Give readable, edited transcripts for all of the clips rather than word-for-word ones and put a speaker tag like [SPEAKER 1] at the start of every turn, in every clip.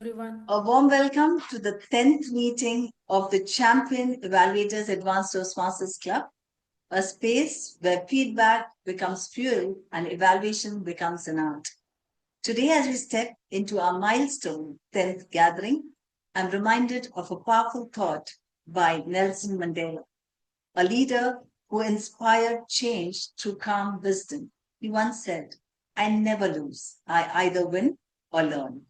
[SPEAKER 1] Everyone.
[SPEAKER 2] A warm welcome to the 10th meeting of the Champion Evaluators Advanced Toastmasters Club, a space where feedback becomes fuel and evaluation becomes an art. Today, as we step into our milestone 10th gathering, I'm reminded of a powerful thought by Nelson Mandela, a leader who inspired change through calm wisdom. He once said, I never lose, I either win or learn.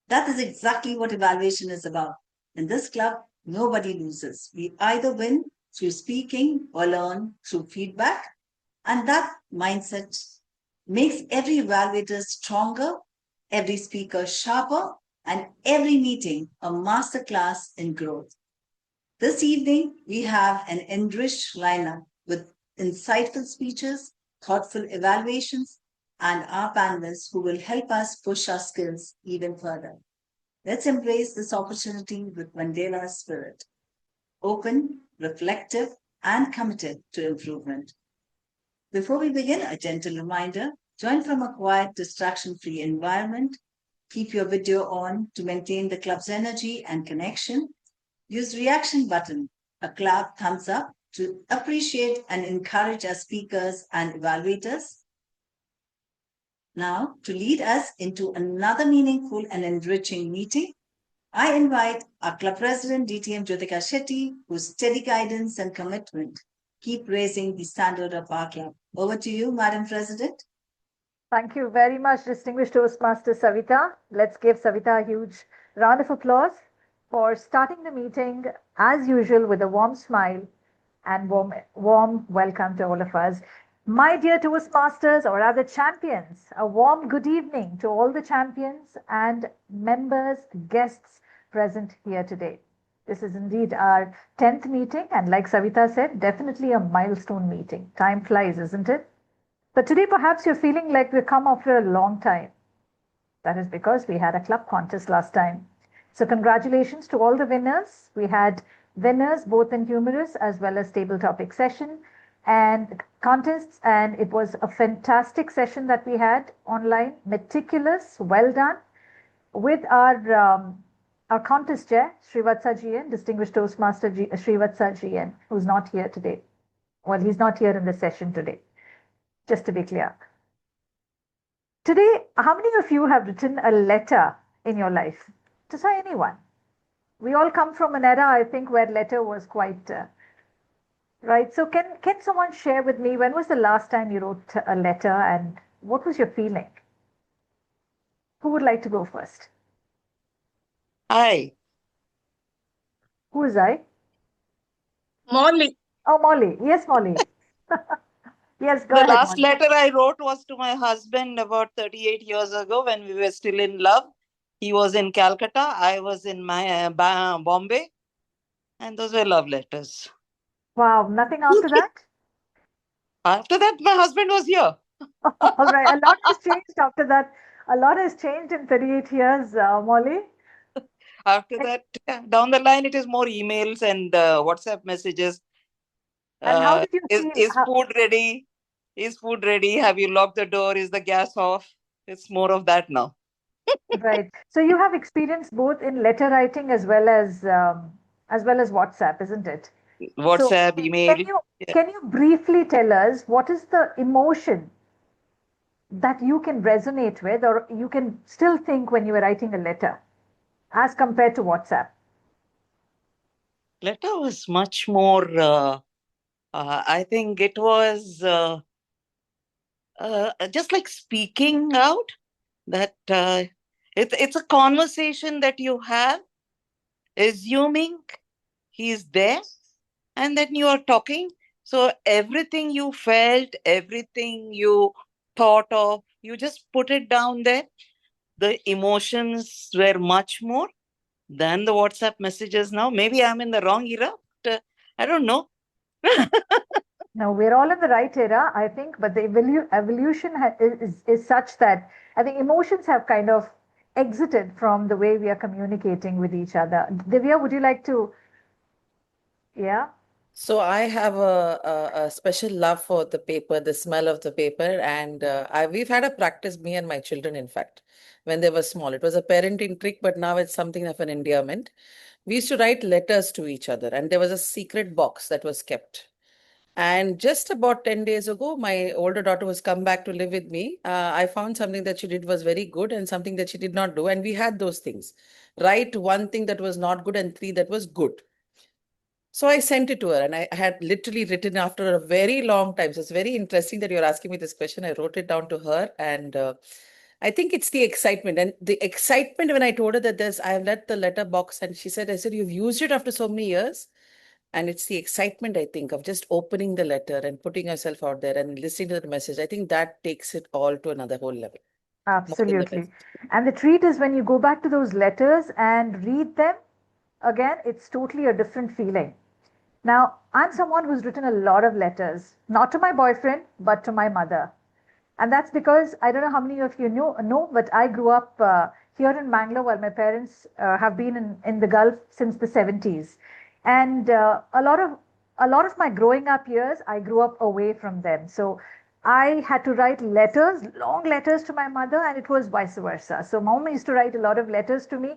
[SPEAKER 2] That is exactly what evaluation is about. In this club, nobody loses. We either win through speaking or learn through feedback. And that mindset makes every evaluator stronger, every speaker sharper, and every meeting a masterclass in growth. This evening, we have an enriched lineup with insightful speeches, thoughtful evaluations, and our panelists who will help us push our skills even further. Let's embrace this opportunity with Mandela's spirit, open, reflective, and committed to improvement. Before we begin, a gentle reminder join from a quiet, distraction free environment. Keep your video on to maintain the club's energy and connection. Use reaction button, a clap, thumbs up to appreciate and encourage our speakers and evaluators. Now, to lead us into another meaningful and enriching meeting, I invite our club president, DTM Jyotika Shetty, whose steady guidance and commitment keep raising the standard of our club. Over to you, Madam President.
[SPEAKER 3] Thank you very much, distinguished Toastmaster Savita. Let's give Savita a huge round of applause for starting the meeting, as usual, with a warm smile and warm welcome to all of us. My dear Toastmasters, or rather champions, a warm good evening to all the champions and members, guests present here today. This is indeed our 10th meeting, and like Savita said, definitely a milestone meeting. Time flies, isn't it? But today, perhaps you're feeling like we've come after a long time. That is because we had a club contest last time. So, congratulations to all the winners. We had winners both in humorous as well as table topic session and contests, and it was a fantastic session that we had online. Meticulous, well done, with our contest chair, Srivatsa GN, Distinguished Toastmaster Srivatsa GN, who's not here today. Well, he's not here in the session today, just to be clear. Today, how many of you have written a letter in your life? To say anyone. We all come from an era, I think, where letter was quite right. So, can someone share with me when was the last time you wrote a letter and what was your feeling? Who would like to go first?
[SPEAKER 4] Hi.
[SPEAKER 3] Who is I?
[SPEAKER 4] Molly.
[SPEAKER 3] Oh, Molly. Yes, Molly. Yes, go
[SPEAKER 4] The
[SPEAKER 3] ahead,
[SPEAKER 4] last
[SPEAKER 3] Molly.
[SPEAKER 4] letter I wrote was to my husband about 38 years ago when we were still in love. He was in Calcutta, I was in Bombay, and those were love letters.
[SPEAKER 3] Wow, nothing after that?
[SPEAKER 4] After that, my husband was here.
[SPEAKER 3] All right, a lot has changed after that. A lot has changed in 38 years, Molly.
[SPEAKER 4] After that, down the line, it is more emails and WhatsApp messages.
[SPEAKER 3] And how did you
[SPEAKER 4] Is,
[SPEAKER 3] feel?
[SPEAKER 4] is food ready? Is food ready? Have you locked the door? Is the gas off? It's more of that now.
[SPEAKER 3] Right. So you have experience both in letter writing as well as WhatsApp, isn't it? So
[SPEAKER 4] WhatsApp,
[SPEAKER 3] can
[SPEAKER 4] email.
[SPEAKER 3] you
[SPEAKER 4] Yeah.
[SPEAKER 3] can you briefly tell us what is the emotion that you can resonate with, or you can still think when you were writing a letter, as compared to WhatsApp?
[SPEAKER 4] Letter was much more. I think it was just like speaking out. That it's a conversation that you have, assuming he's there, and then you are talking. So everything you felt, everything you thought of, you just put it down there. The emotions were much more than the WhatsApp messages now. Maybe I'm in the wrong era, but I don't know.
[SPEAKER 3] No, we're all in the right era, I think, but the evolution is such that I think emotions have kind of exited from the way we are communicating with each other. Divya, would you like to? Yeah.
[SPEAKER 4] So I have a special love for the paper, the smell of the paper, and we've had a practice, me and my children, in fact, when they were small. It was a parenting trick, but now it's something of an endearment. We used to write letters to each other, and there was a secret box that was kept. And just about 10 days ago, my older daughter was come back to live with me. I found something that she did was very good and something that she did not do. And we had those things. Write one thing that was not good and three that was good. So I sent it to her and I had literally written after a very long time. So it's very interesting that you're asking me this question. I wrote it down to her and I think it's the excitement. And the excitement when I told her that I have let the letter box and she said, I said, you've used it after so many years. And it's the excitement, I think, of just opening the letter and putting yourself out there and listening to the message. I think that takes it all to another whole level, more than the
[SPEAKER 3] Absolutely.
[SPEAKER 4] message.
[SPEAKER 3] And the treat is when you go back to those letters and read them again, it's totally a different feeling. Now, I'm someone who's written a lot of letters, not to my boyfriend, but to my mother. And that's because I don't know how many of you know, but I grew up here in Bangalore while my parents have been in the Gulf since the 70s. And a lot of my growing up years, I grew up away from them. So I had to write letters, long letters to my mother, and it was vice versa. So mom used to write a lot of letters to me,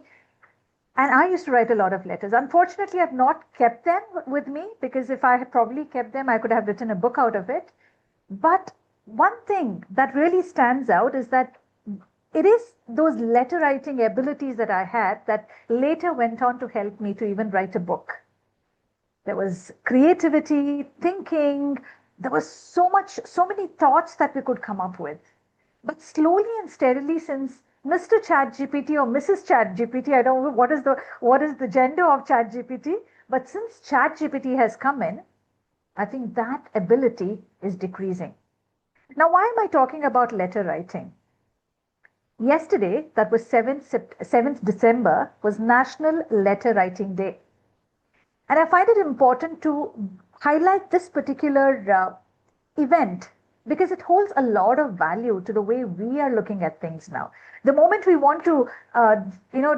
[SPEAKER 3] and I used to write a lot of letters. Unfortunately, I've not kept them with me because if I had probably kept them, I could have written a book out of it. But one thing that really stands out is that it is those letter writing abilities that I had that later went on to help me to even write a book. There was creativity, thinking, there was so many thoughts that we could come up with. But slowly and steadily, since Mr. ChatGPT or Mrs. ChatGPT, I don't know what is the gender of ChatGPT, but since ChatGPT has come in, I think that ability is decreasing. Now, why am I talking about letter writing? Yesterday, that was 7th December, was National Letter Writing Day. And I find it important to highlight this particular event because it holds a lot of value to the way we are looking at things now. The moment we want to,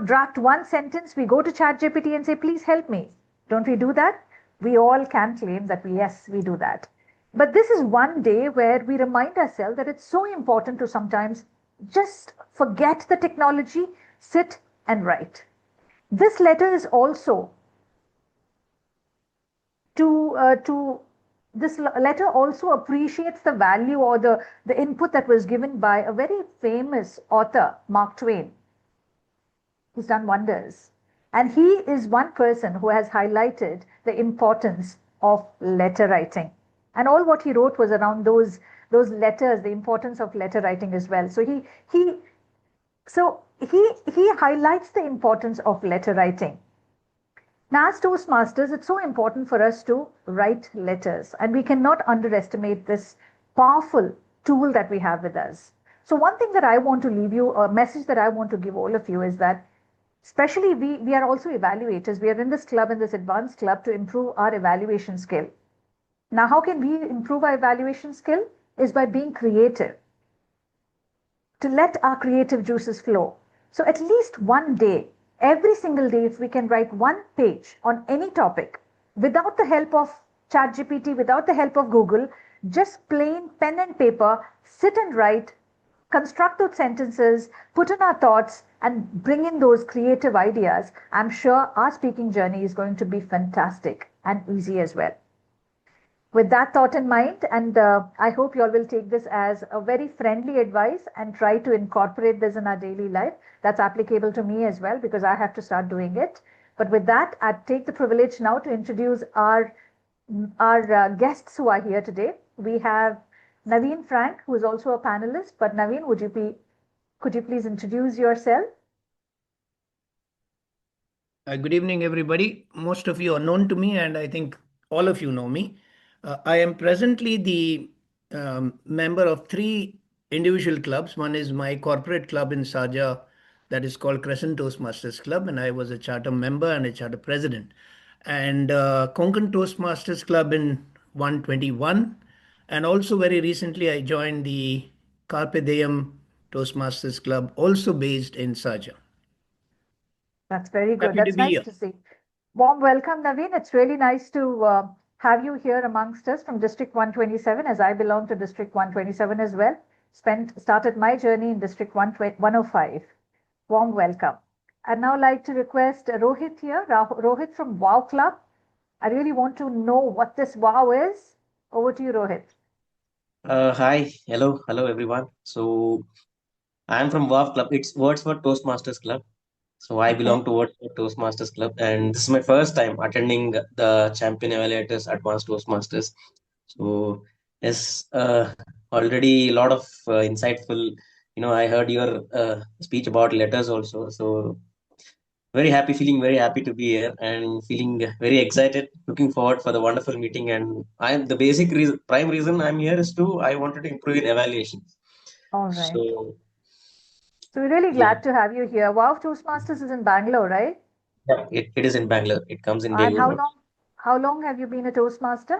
[SPEAKER 3] draft one sentence, we go to ChatGPT and say, please help me. Don't we do that? We all can claim that yes, we do that. But this is one day where we remind ourselves that it's so important to sometimes just forget the technology, sit and write. This letter is also to this letter also appreciates the value or the input that was given by a very famous author, Mark Twain. He's done wonders. And he is one person who has highlighted the importance of letter writing. And all what he wrote was around those letters, the importance of letter writing as well. So he highlights the importance of letter writing. Now, as Toastmasters, it's so important for us to write letters, and we cannot underestimate this powerful tool that we have with us. So, one thing that I want to leave you, a message that I want to give all of you is that, especially we are also evaluators. We are in this club, in this advanced club, to improve our evaluation skill. Now, how can we improve our evaluation skill? Is by being creative, to let our creative juices flow. So at least one day, every single day, if we can write one page on any topic without the help of ChatGPT, without the help of Google, just plain pen and paper, sit and write, construct those sentences, put in our thoughts, and bring in those creative ideas, I'm sure our speaking journey is going to be fantastic and easy as well. With that thought in mind, and I hope you all will take this as a very friendly advice and try to incorporate this in our daily life. That's applicable to me as well because I have to start doing it. But with that, I take the privilege now to introduce our guests who are here today. We have Naveen Frank, who is also a panelist. But Naveen, could you please introduce yourself?
[SPEAKER 1] Good evening, everybody. Most of you are known to me, and I think all of you know me. I am presently the member of three individual clubs. One is my corporate club in Sharjah that is called Crescent Toastmasters Club, and I was a charter member and a charter president. And Konkan Toastmasters Club in 121. And also, very recently, I joined the Carpe Diem Toastmasters Club, also based in Sharjah.
[SPEAKER 3] That's very good.
[SPEAKER 1] Happy to
[SPEAKER 3] That's
[SPEAKER 1] be
[SPEAKER 3] nice
[SPEAKER 1] here.
[SPEAKER 3] to see. Warm welcome, Naveen. It's really nice to have you here amongst us from District 127, as I belong to District 127 as well. Started my journey in District 105. Warm welcome. I'd now like to request Rohit here, Rohit from WOW Club. I really want to know what this WOW is. Over to you, Rohit.
[SPEAKER 5] Hi, hello everyone. So I'm from WAV Club. It's Words for Toastmasters Club. So I
[SPEAKER 3] Okay.
[SPEAKER 5] belong to Words for Toastmasters Club, and this is my first time attending the Champion Evaluators Advanced Toastmasters. So yes, already a lot of insightful. I heard your speech about letters also. So very happy, feeling very happy to be here and feeling very excited, looking forward for the wonderful meeting. And I'm the basic reason, prime reason I'm here is I wanted to improve in evaluation.
[SPEAKER 3] All right.
[SPEAKER 5] So
[SPEAKER 3] So we're really
[SPEAKER 5] yeah,
[SPEAKER 3] glad to have you here. WOW Toastmasters is in Bangalore, right?
[SPEAKER 5] yeah, it is in Bangalore. It comes in
[SPEAKER 3] And
[SPEAKER 5] Belur.
[SPEAKER 3] how long have you been a Toastmaster?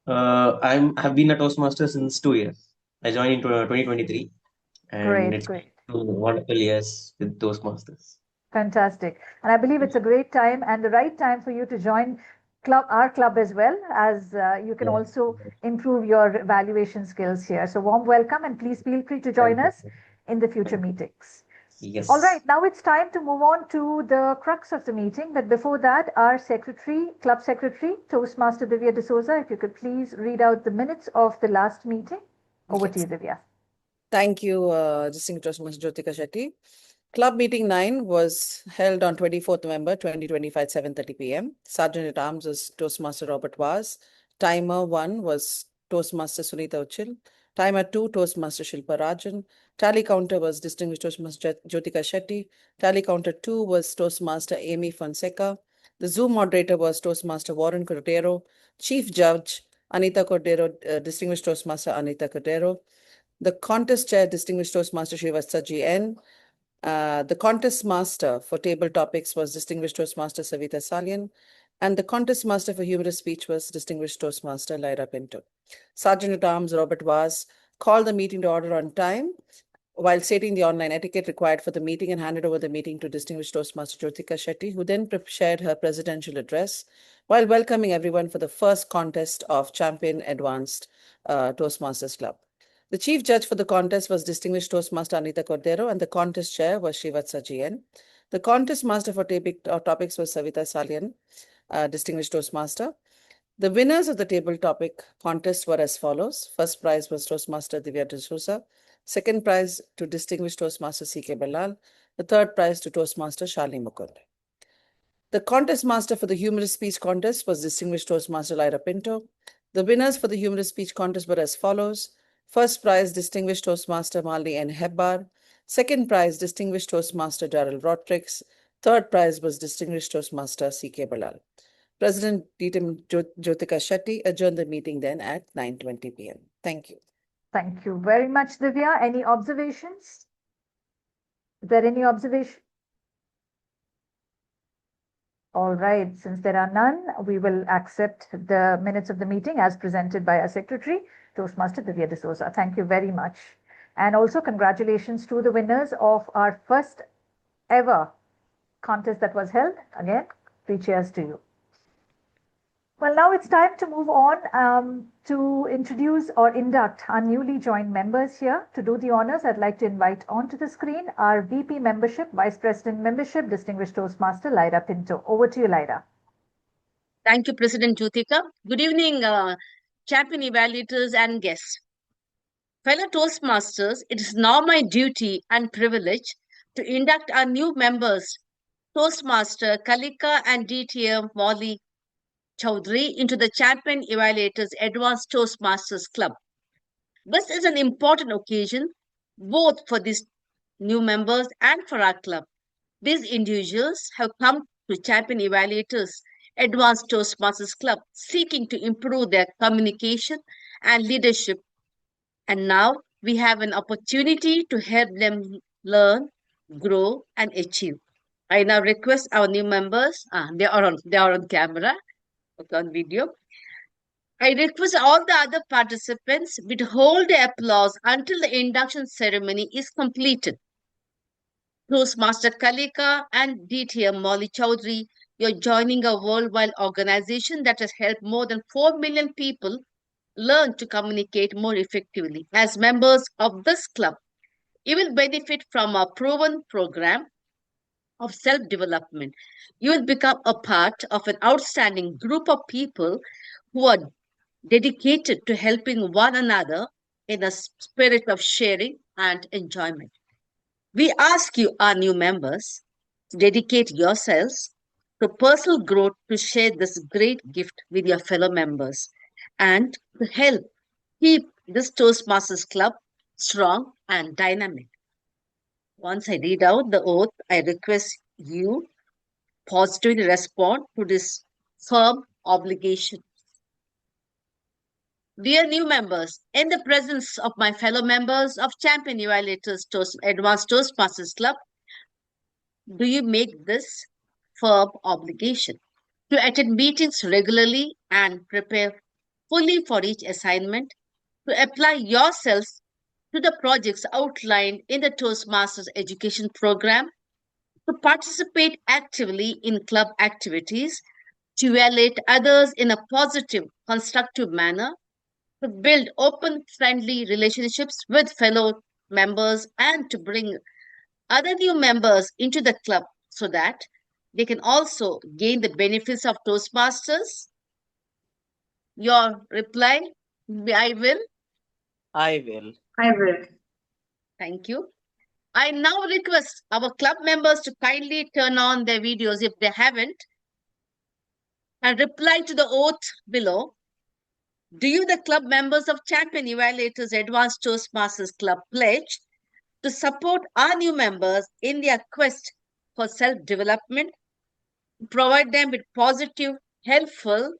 [SPEAKER 5] Have been a Toastmaster since 2 years. I joined in 2023, and
[SPEAKER 3] Great,
[SPEAKER 5] it's been
[SPEAKER 3] great.
[SPEAKER 5] 2 wonderful years with Toastmasters.
[SPEAKER 3] Fantastic. And I believe it's a great time and the right time for you to join our club as well, as you can
[SPEAKER 5] Yeah.
[SPEAKER 3] also improve your evaluation skills here. So warm welcome and please feel free to join
[SPEAKER 5] Thank you.
[SPEAKER 3] us in the future
[SPEAKER 5] Thank you.
[SPEAKER 3] meetings. All
[SPEAKER 5] Yes.
[SPEAKER 3] right, now it's time to move on to the crux of the meeting. But before that, our secretary, club secretary, Toastmaster Divya D'Souza, if you could please read out the minutes of the last meeting. Over to you, Divya.
[SPEAKER 6] Thank you, Distinguished Toastmaster Jyotika Shetty. Club meeting 9 was held on 24th November 2025, 7:30 p.m. Sergeant at Arms was Toastmaster Robert Vaz. Timer 1 was Toastmaster Sunita Uchil. Timer 2, Toastmaster Shilpa Rajan. Tally counter was Distinguished Toastmaster Jyotika Shetty. Tally counter 2 was Toastmaster Amy Fonseca. The Zoom moderator was Toastmaster Warren Cordero. Chief Judge Anita Cordero, Distinguished Toastmaster Anita Cordero. The contest chair, Distinguished Toastmaster Srivatsa G.N. The contest master for table topics was Distinguished Toastmaster Savita Salian, and the contest master for humorous speech was Distinguished Toastmaster Lyra Pinto. Sergeant at Arms Robert Vaz called the meeting to order on time while stating the online etiquette required for the meeting and handed over the meeting to Distinguished Toastmaster Jyotika Shetty, who then shared her presidential address while welcoming everyone for the first contest of Champion Advanced Toastmasters Club. The chief judge for the contest was Distinguished Toastmaster Anita Cordero, and the contest chair was Srivatsa GN. The contest master for topics was Savita Salian, Distinguished Toastmaster. The winners of the table topic contest were as follows. First prize was Toastmaster Divya D'Souza. Second prize to Distinguished Toastmaster C.K. Bellal. The third prize to Toastmaster Shalini Mukund. The contest master for the humorous speech contest was Distinguished Toastmaster Lyra Pinto. The winners for the humorous speech contest were as follows. First prize, Distinguished Toastmaster Malini N. Hebbar. Second prize, Distinguished Toastmaster Daryl Rodricks. Third prize was Distinguished Toastmaster C.K. Bellal. President Jyotika Shetty adjourned the meeting then at 9:20 p.m. Thank you.
[SPEAKER 3] Thank you very much, Divya. Any observations? Is there any observation? All right, since there are none, we will accept the minutes of the meeting as presented by our secretary, Toastmaster Divya D'Souza. Thank you very much. And also congratulations to the winners of our first ever contest that was held. Again, 3 cheers to you. Well, now it's time to move on to introduce or induct our newly joined members here. To do the honors, I'd like to invite onto the screen our VP membership, Vice President membership, Distinguished Toastmaster Lyra Pinto. Over to you, Lyra.
[SPEAKER 7] Thank you, President Jyotika. Good evening, champion evaluators and guests. Fellow Toastmasters, it is now my duty and privilege to induct our new members, Toastmaster Kalika and DTM Molly Chaudhary, into the Champion Evaluators Advanced Toastmasters Club. This is an important occasion both for these new members and for our club. These individuals have come to Champion Evaluators Advanced Toastmasters Club seeking to improve their communication and leadership. And now we have an opportunity to help them learn, grow, and achieve. I now request our new members, they are on camera, on video. I request all the other participants withhold the applause until the induction ceremony is completed. Toastmaster Kalika and DTM Molly Chaudhary, You're joining a worldwide organization that has helped more than 4 million people learn to communicate more effectively. As members of this club, you will benefit from a proven program of self development. You will become a part of an outstanding group of people who are dedicated to helping one another in a spirit of sharing and enjoyment. We ask you, our new members, to dedicate yourselves to personal growth to share this great gift with your fellow members and to help keep this Toastmasters Club strong and dynamic. Once I read out the oath, I request you positively respond to this firm obligation. Dear new members, in the presence of my fellow members of Champion Evaluators Advanced Toastmasters Club, do you make this firm obligation to attend meetings regularly and prepare fully for each assignment, to apply yourselves to the projects outlined in the Toastmasters education program, to participate actively in club activities, to evaluate others in a positive, constructive manner, to build open, friendly relationships with fellow members, and to bring other new members into the club so that they can also gain the benefits of Toastmasters? Your reply, I will.
[SPEAKER 4] I will.
[SPEAKER 2] I will.
[SPEAKER 7] Thank you. I now request our club members to kindly turn on their videos if they haven't and reply to the oath below. Do you, the club members of Champion Evaluators Advanced Toastmasters Club, pledge to support our new members in their quest for self-development, provide them with positive, helpful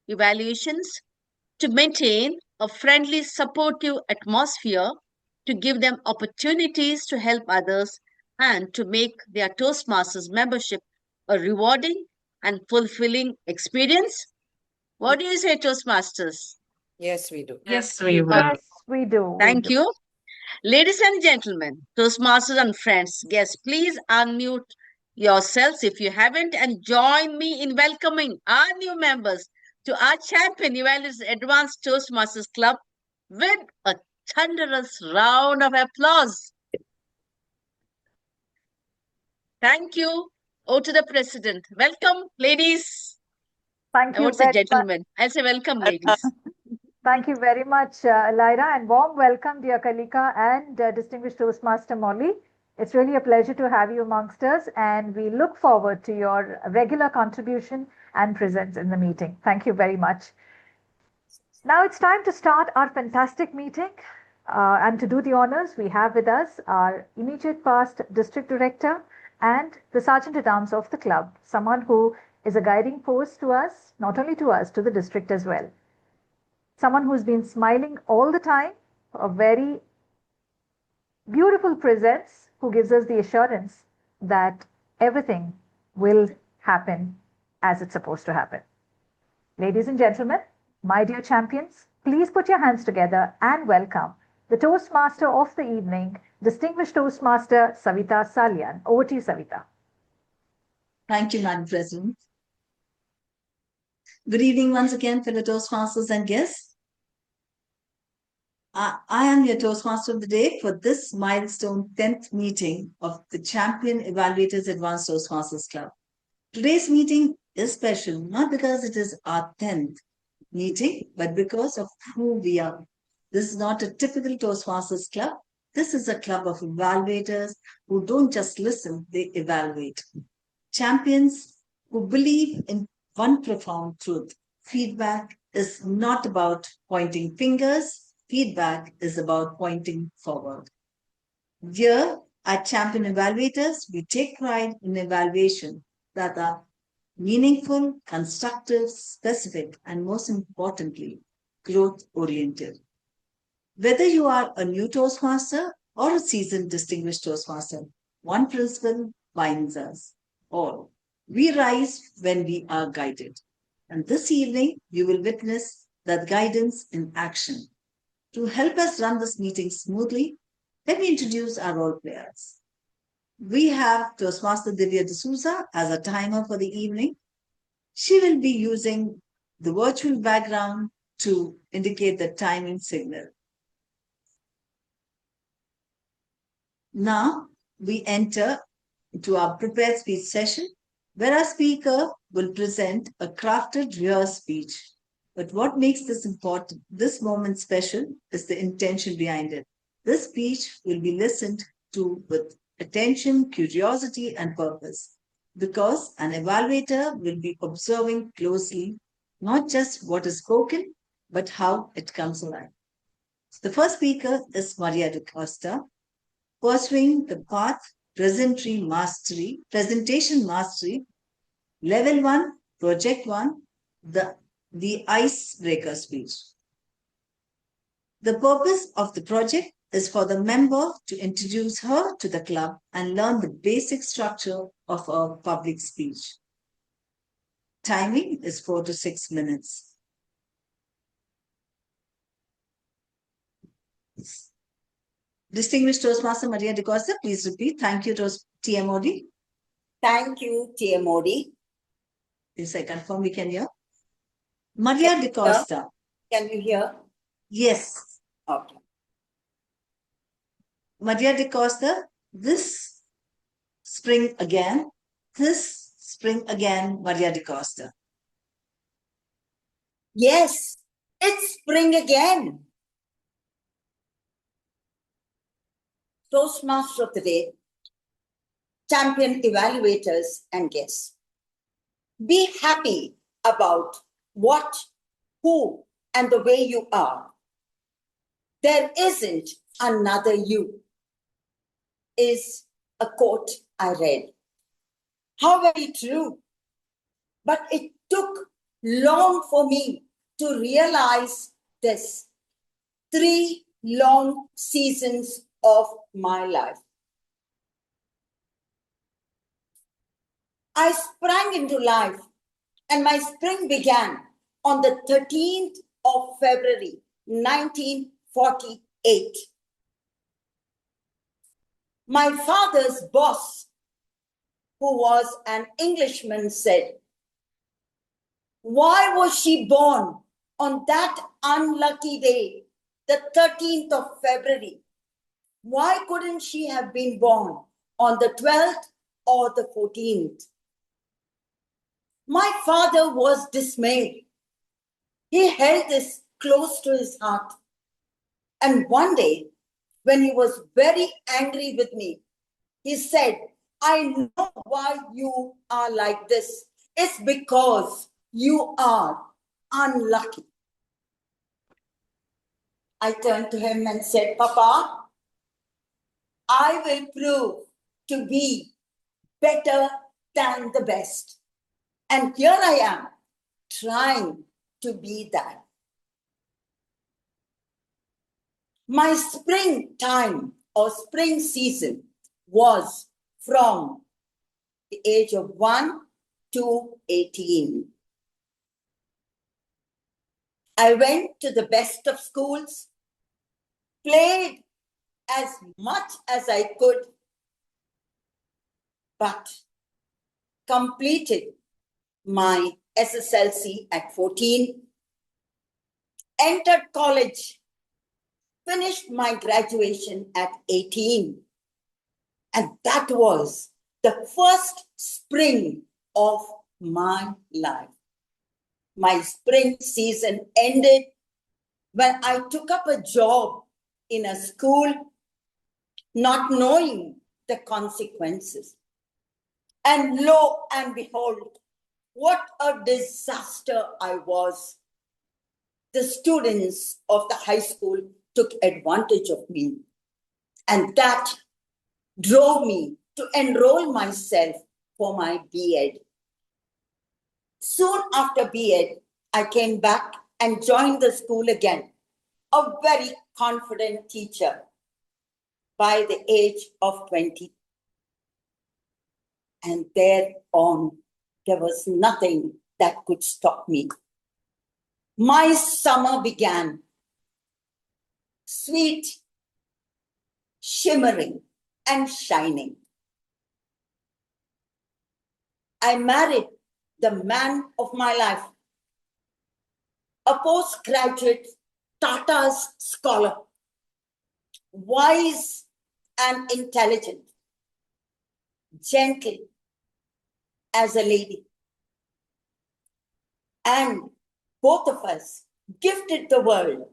[SPEAKER 7] evaluations, to maintain a friendly, supportive atmosphere, to give them opportunities to help others, and to make their Toastmasters membership a rewarding and fulfilling experience? What do you say, Toastmasters?
[SPEAKER 6] Yes, we do.
[SPEAKER 2] Yes, we will.
[SPEAKER 3] Yes, we do. We
[SPEAKER 7] Thank
[SPEAKER 3] do.
[SPEAKER 7] you. Ladies and gentlemen, Toastmasters and friends, guests, please unmute yourselves if you haven't and join me in welcoming our new members to our Champion Evaluators Advanced Toastmasters Club with a thunderous round of applause. Thank you. Oh, to the President. Welcome, ladies.
[SPEAKER 3] Thank
[SPEAKER 7] I
[SPEAKER 3] you
[SPEAKER 7] won't say
[SPEAKER 3] very much.
[SPEAKER 7] gentlemen. I'll say welcome, ladies.
[SPEAKER 3] Thank you very much, Lyra, and warm welcome, dear Kalika and distinguished Toastmaster Molly. It's really a pleasure to have you amongst us, and we look forward to your regular contribution and presence in the meeting. Thank you very much. Now it's time to start our fantastic meeting. And to do the honors, we have with us our immediate past district director and the sergeant at arms of the club, someone who is a guiding force to us, not only to us, to the district as well. Someone who's been smiling all the time, a very beautiful presence, who gives us the assurance that everything will happen as it's supposed to happen. Ladies and gentlemen, my dear champions, please put your hands together and welcome the Toastmaster of the evening, distinguished Toastmaster Savita Salyan. Over to you, Savita.
[SPEAKER 2] Thank you, Madam President. Good evening once again, fellow Toastmasters and guests. I am your Toastmaster of the day for this milestone 10th meeting of the Champion Evaluators Advanced Toastmasters Club. Today's meeting is special, not because it is our 10th meeting, but because of who we are. This is not a typical Toastmasters club. This is a club of evaluators who don't just listen, they evaluate. Champions who believe in one profound truth. Feedback is not about pointing fingers. Feedback is about pointing forward. Here at Champion Evaluators, we take pride in evaluation that are meaningful, constructive, specific, and most importantly, growth-oriented. Whether you are a new Toastmaster or a seasoned distinguished Toastmaster, one principle binds us all. We rise when we are guided. And this evening, you will witness that guidance in action. To help us run this meeting smoothly, let me introduce our role players. We have Toastmaster Divya D'Souza as a timer for the evening. She will be using the virtual background to indicate the timing signal. Now we enter into our prepared speech session, where our speaker will present a crafted rehearsed speech. But what makes this moment special, is the intention behind it. This speech will be listened to with attention, curiosity, and purpose, because an evaluator will be observing closely not just what is spoken, but how it comes alive. The first speaker is Maria DaCosta, pursuing the path presentation mastery, level 1, project 1, the icebreaker speech. The purpose of the project is for the member to introduce her to the club and learn the basic structure of a public speech. Timing is 4 to 6 minutes. Distinguished Toastmaster Maria DaCosta, please repeat. Thank you, TMOD.
[SPEAKER 8] Thank you, TMOD.
[SPEAKER 2] Yes, I confirm we can hear. Maria DaCosta.
[SPEAKER 8] Can you hear?
[SPEAKER 2] Yes.
[SPEAKER 8] Okay.
[SPEAKER 2] Maria DaCosta, this spring again, Maria DaCosta.
[SPEAKER 8] Yes, it's spring again. Toastmaster of the day, champion evaluators and guests. Be happy about what, who, and the way you are. There isn't another you, is a quote I read. How very true. But it took long for me to realize this. 3 long seasons of my life. I sprang into life, and my spring began on the 13th of February, 1948. My father's boss, who was an Englishman, said, "Why was she born on that unlucky day, the 13th of February? Why couldn't she have been born on the 12th or the 14th? My father was dismayed. He held this close to his heart. And one day, when he was very angry with me, he said, "I know why you are like this. It's because you are unlucky." I turned to him and said, "Papa, I will prove to be better than the best. And here I am, trying to be that." My springtime or spring season was from the age of 1 to 18. I went to the best of schools, played as much as I could, but completed my SSLC at 14, entered college, finished my graduation at 18. And that was the first spring of my life. My spring season ended when I took up a job in a school, not knowing the consequences. And lo and behold, what a disaster I was. The students of the high school took advantage of me. And that drove me to enroll myself for my B.Ed. Soon after B.Ed, I came back and joined the school again, a very confident teacher by the age of 20. And thereon, there was nothing that could stop me. My summer began, sweet, shimmering, and shining. I married the man of my life, a postgraduate Tata's scholar, wise and intelligent, gentle as a lady. And both of us gifted the world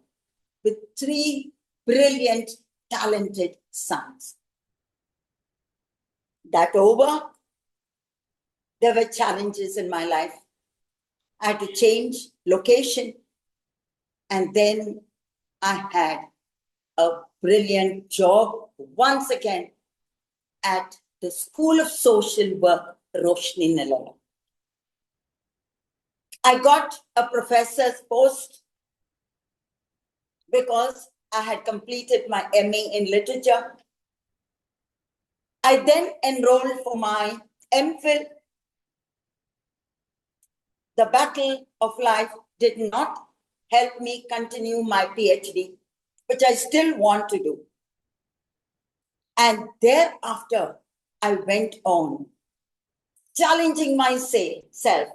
[SPEAKER 8] with 3 brilliant, talented sons. That over, there were challenges in my life. I had to change location, and then I had a brilliant job once again at the School of Social Work, Roshni Nilala. I got a professor's post because I had completed my MA in literature. I then enrolled for my MPhil. The battle of life did not help me continue my PhD, which I still want to do. And thereafter, I went on challenging myself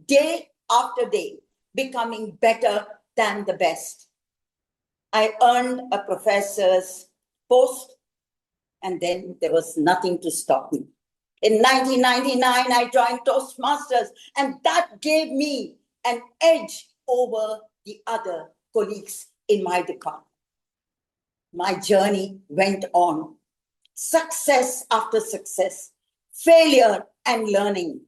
[SPEAKER 8] day after day, becoming better than the best. I earned a professor's post, and then there was nothing to stop me. In 1999, I joined Toastmasters, and that gave me an edge over the other colleagues in my department. My journey went on. Success after success, failure and learning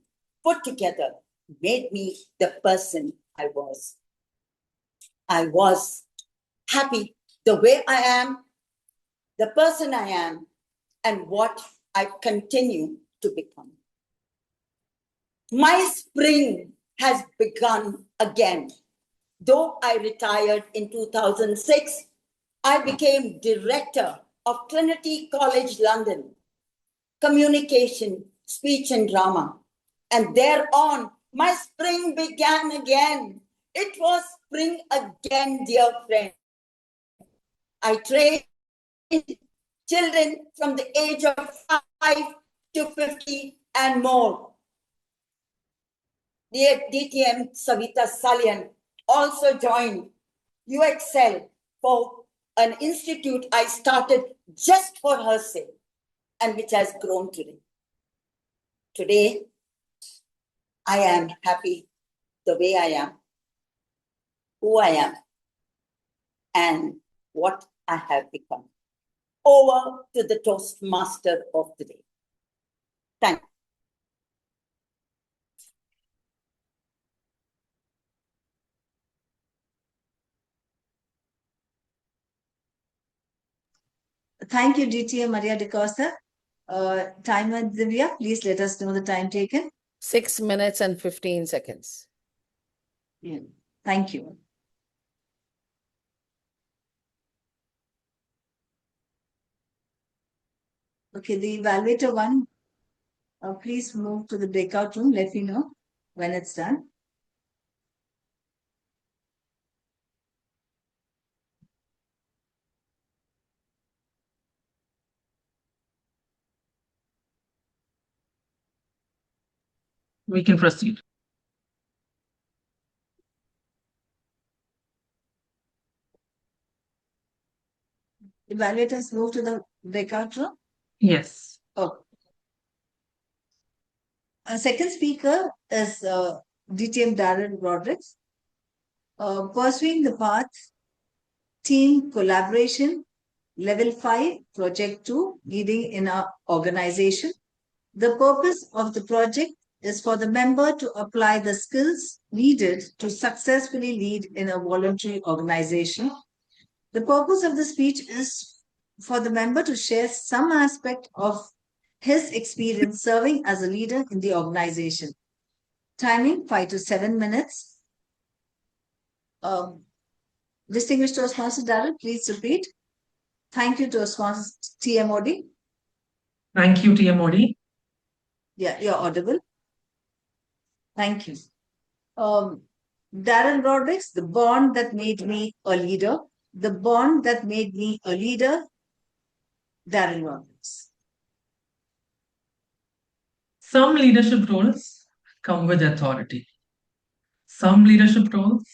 [SPEAKER 8] put together made me the person I was. I was happy the way I am, the person I am, and what I continue to become. My spring has begun again. Though I retired in 2006, I became director of Trinity College London, communication, speech and drama. And thereon, my spring began again. It was spring again, dear friend. I trained children from the age of 5 to 50 and more. Dear DTM Savita Salian also joined UXL for an institute I started just for her sake, and which has grown today. Today, I am happy the way I am, who I am, and what I have become. Over to the Toastmaster of the day. Thank you.
[SPEAKER 2] Thank you, DTM Maria de Costa. Timer, Divya, please let us know the time taken.
[SPEAKER 6] 6 minutes and 15 seconds.
[SPEAKER 2] Yeah. Thank you. Okay, the evaluator 1, please move to the breakout room. Let me know when it's done.
[SPEAKER 9] We can proceed.
[SPEAKER 2] Evaluators move to the breakout room.
[SPEAKER 9] Yes.
[SPEAKER 2] Oh. Our second speaker is DTM Daryl Rodricks. Pursuing the path, team collaboration, level 5, project 2, leading in our organization. The purpose of the project is for the member to apply the skills needed to successfully lead in a voluntary organization. The purpose of the speech is for the member to share some aspect of his experience serving as a leader in the organization. Timing 5 to 7 minutes. Distinguished Toastmaster Daryl, please repeat. Thank you, Toastmaster TMOD.
[SPEAKER 9] Thank you, TMOD.
[SPEAKER 2] Yeah, you're audible. Thank you. Daryl Rodricks, the bond that made me a leader. The bond that made me a leader, Daryl Rodricks.
[SPEAKER 9] Some leadership roles come with authority. Some leadership roles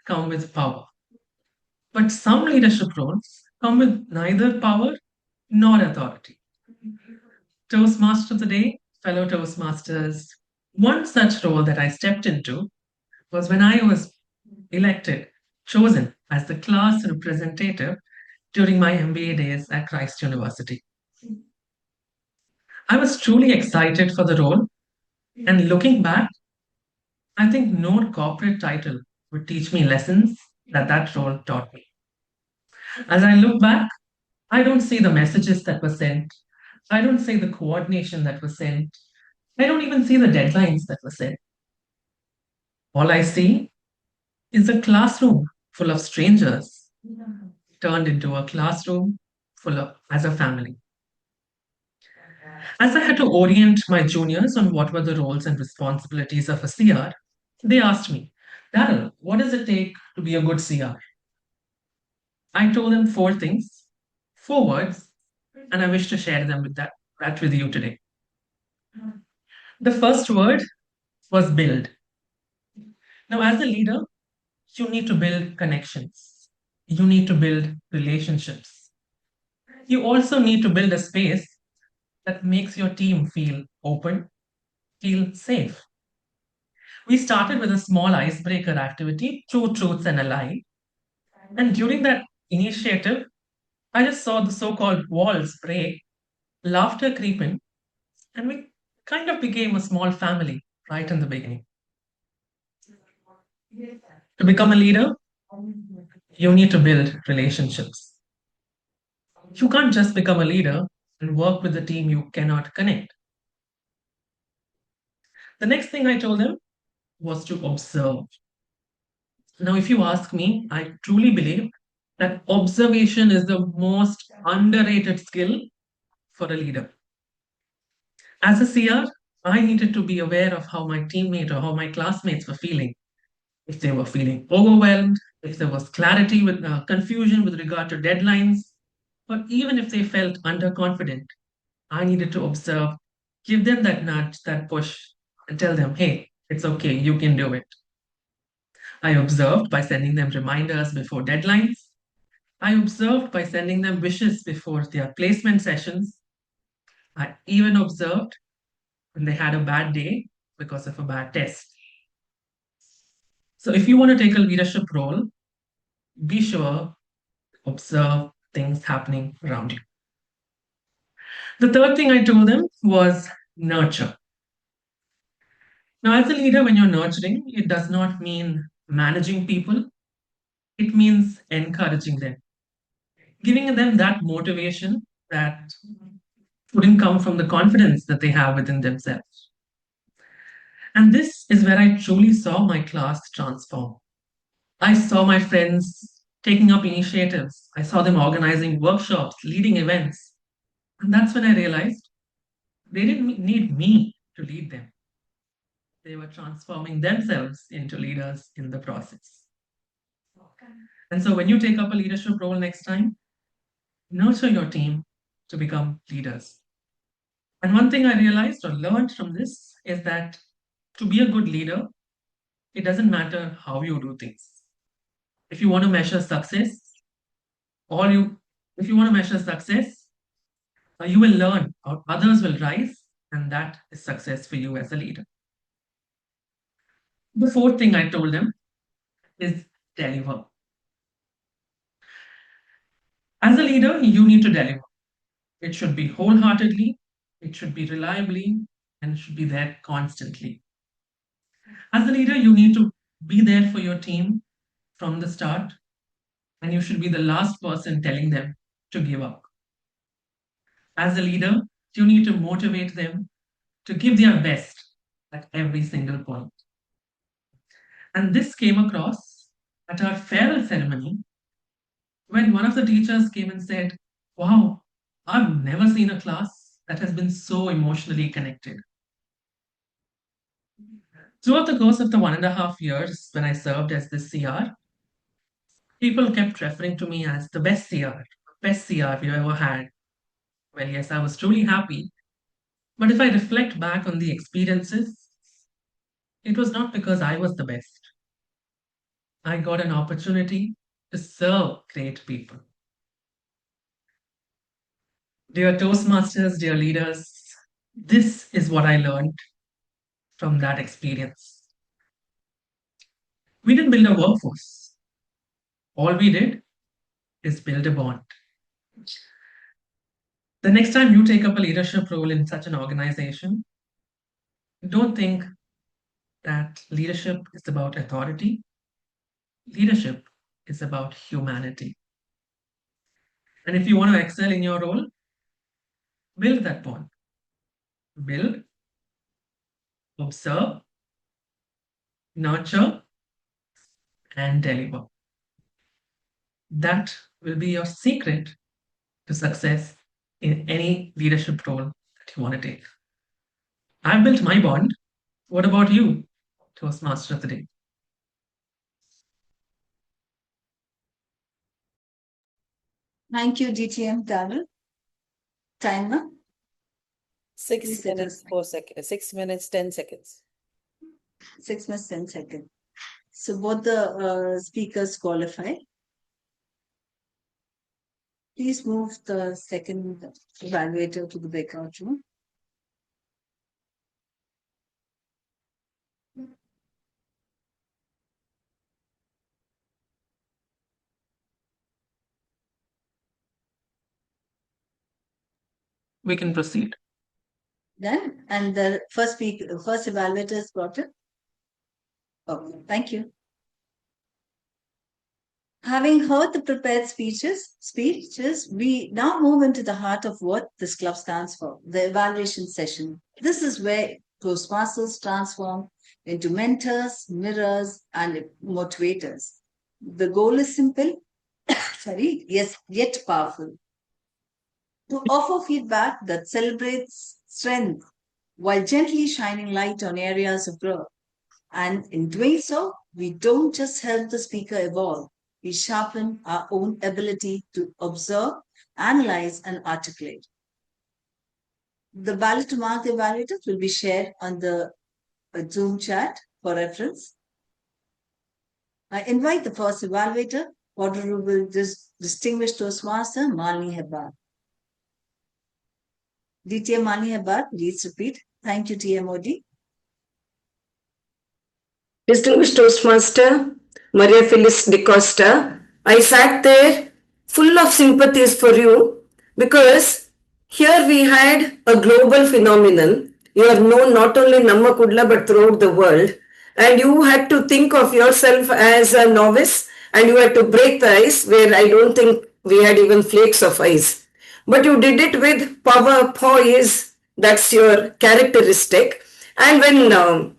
[SPEAKER 9] come with power. But some leadership roles come with neither power nor authority. Toastmaster of the day, fellow Toastmasters, one such role that I stepped into was when I was chosen as the class representative during my MBA days at Christ University. I was truly excited for the role, and looking back, I think no corporate title would teach me lessons that role taught me. As I look back, I don't see the messages that were sent. I don't see the coordination that was sent. I don't even see the deadlines that were set. All I see is a classroom full of strangers turned into a classroom full of as a family. As I had to orient my juniors on what were the roles and responsibilities of a CR, they asked me, Daryl, what does it take to be a good CR? I told them 4 things, 4 words, and I wish to share them with that with you today. The first word was build. Now, as a leader, you need to build connections. You need to build relationships. You also need to build a space that makes your team feel open, feel safe. We started with a small icebreaker activity, 2 truths and a lie. And during that initiative, I just saw the so-called walls break, laughter creep in, and we kind of became a small family right in the beginning. To become a leader, you need to build relationships. You can't just become a leader and work with the team you cannot connect. The next thing I told them was to observe. Now, if you ask me, I truly believe that observation is the most underrated skill for a leader. As a CR, I needed to be aware of how my teammate or how my classmates were feeling. If they were feeling overwhelmed, if there was clarity with confusion with regard to deadlines, or even if they felt underconfident, I needed to observe, give them that nudge, that push, and tell them, hey, it's okay, you can do it. I observed by sending them reminders before deadlines. I observed by sending them wishes before their placement sessions. I even observed when they had a bad day because of a bad test. So if you want to take a leadership role, be sure to observe things happening around you. The third thing I told them was nurture. Now, as a leader, when you're nurturing, it does not mean managing people. It means encouraging them, giving them that motivation that wouldn't come from the confidence that they have within themselves. And this is where I truly saw my class transform. I saw my friends taking up initiatives. I saw them organizing workshops, leading events. And that's when I realized they didn't need me to lead them. They were transforming themselves into leaders in the process. And so when you take up a leadership role next time, nurture your team to become leaders. And one thing I realized or learned from this is that to be a good leader, it doesn't matter how you do things. If you want to measure success, if you want to measure success, you will learn, or others will rise, and that is success for you as a leader. The fourth thing I told them is deliver. As a leader, you need to deliver. It should be wholeheartedly, it should be reliably, and it should be there constantly. As a leader, you need to be there for your team from the start, and you should be the last person telling them to give up. As a leader, you need to motivate them to give their best at every single point. And this came across at our farewell ceremony when one of the teachers came and said, wow, I've never seen a class that has been so emotionally connected. Throughout the course of the 1.5 years when I served as this CR, people kept referring to me as the best CR we ever had. Well, yes, I was truly happy. But if I reflect back on the experiences, it was not because I was the best. I got an opportunity to serve great people. Dear Toastmasters, dear leaders, this is what I learned from that experience. We didn't build a workforce. All we did is build a bond. The next time you take up a leadership role in such an organization, don't think that leadership is about authority. Leadership is about humanity. And if you want to excel in your role, build that bond. Build, observe, nurture, and deliver. That will be your secret to success in any leadership role that you want to take. I've built my bond. What about you, Toastmaster of the Day?
[SPEAKER 2] Thank you, DTM Daryl. Timer.
[SPEAKER 6] 6 minutes, 4 seconds. 6 minutes, 10 seconds.
[SPEAKER 2] 6 minutes, 10 seconds. So both the speakers qualify. Please move the second evaluator to the breakout room.
[SPEAKER 9] We can proceed.
[SPEAKER 2] Done. And the first evaluator is brought in. Okay, thank you. Having heard the prepared speeches, we now move into the heart of what this club stands for, the evaluation session. This is where Toastmasters transform into mentors, mirrors, and motivators. The goal is simple, yes, yet powerful. To offer feedback that celebrates strength while gently shining light on areas of growth. And in doing so, we don't just help the speaker evolve, we sharpen our own ability to observe, analyze, and articulate. The ballot to mark the evaluators will be shared on the Zoom chat for reference. I invite the first evaluator, Honorable Distinguished Toastmaster Malini Hebbar. DTM Malini Hebbar, please repeat. Thank you, TMOD.
[SPEAKER 10] Distinguished Toastmaster Maria Phyllis DeCosta, I sat there full of sympathies for you because here we had a global phenomenon. You are known not only in Nammakudla but throughout the world, and you had to think of yourself as a novice and you had to break the ice where I don't think we had even flakes of ice. But you did it with power, poise, that's your characteristic. And when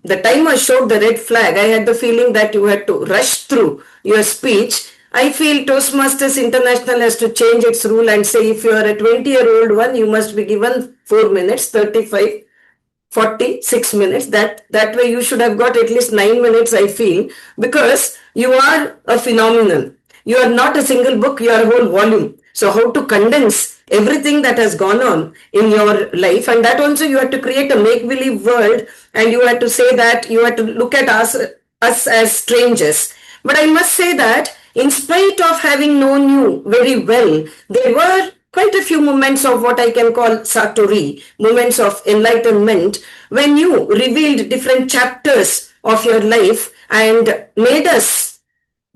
[SPEAKER 10] the timer showed the red flag, I had the feeling that you had to rush through your speech. I feel Toastmasters International has to change its rule and say if you are a 20-year-old one, you must be given 4 minutes, 35, 40, 6 minutes. That way you should have got at least 9 minutes, I feel, because you are a phenomenon. You are not a single book, you are a whole volume. So how to condense everything that has gone on in your life, and that also you have to create a make-believe world, and you have to say that you have to look at us as strangers. But I must say that in spite of having known you very well, there were quite a few moments of what I can call satori, moments of enlightenment, when you revealed different chapters of your life and made us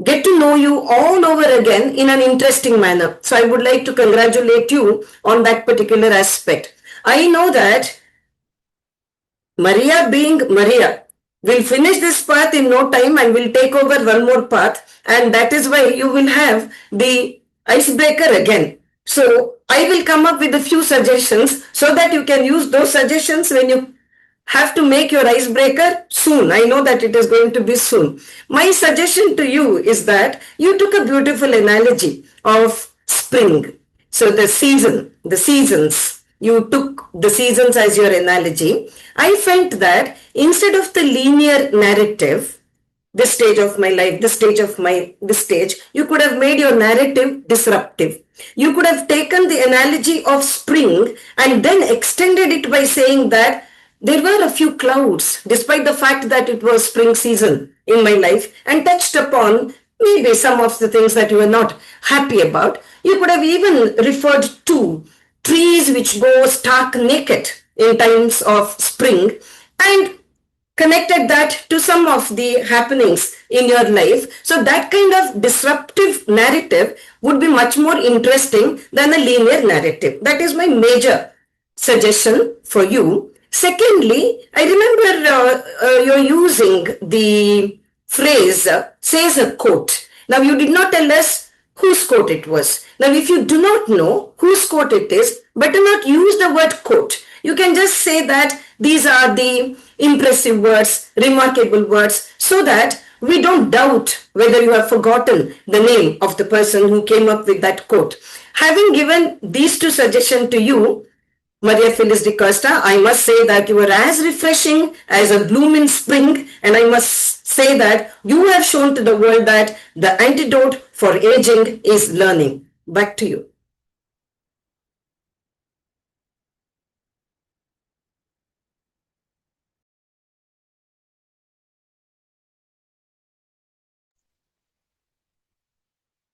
[SPEAKER 10] get to know you all over again in an interesting manner. So I would like to congratulate you on that particular aspect. I know that Maria being Maria will finish this path in no time and will take over one more path, and that is why you will have the icebreaker again. So I will come up with a few suggestions so that you can use those suggestions when you have to make your icebreaker soon. I know that it is going to be soon. My suggestion to you is that you took a beautiful analogy of spring. So the seasons, you took the seasons as your analogy. I felt that instead of the linear narrative, this stage of my life, this stage, you could have made your narrative disruptive. You could have taken the analogy of spring and then extended it by saying that there were a few clouds, despite the fact that it was spring season in my life, and touched upon maybe some of the things that you were not happy about. You could have even referred to trees which go stark naked in times of spring and connected that to some of the happenings in your life. So that kind of disruptive narrative would be much more interesting than a linear narrative. That is my major suggestion for you. Secondly, I remember you're using the phrase says a quote. Now, you did not tell us whose quote it was. Now, if you do not know whose quote it is, better not use the word quote. You can just say that these are the impressive words, remarkable words, so that we don't doubt whether you have forgotten the name of the person who came up with that quote. Having given these two suggestions to you, Maria Phyllis de Costa, I must say that you were as refreshing as a bloom in spring, and I must say that you have shown to the world that the antidote for aging is learning. Back to you.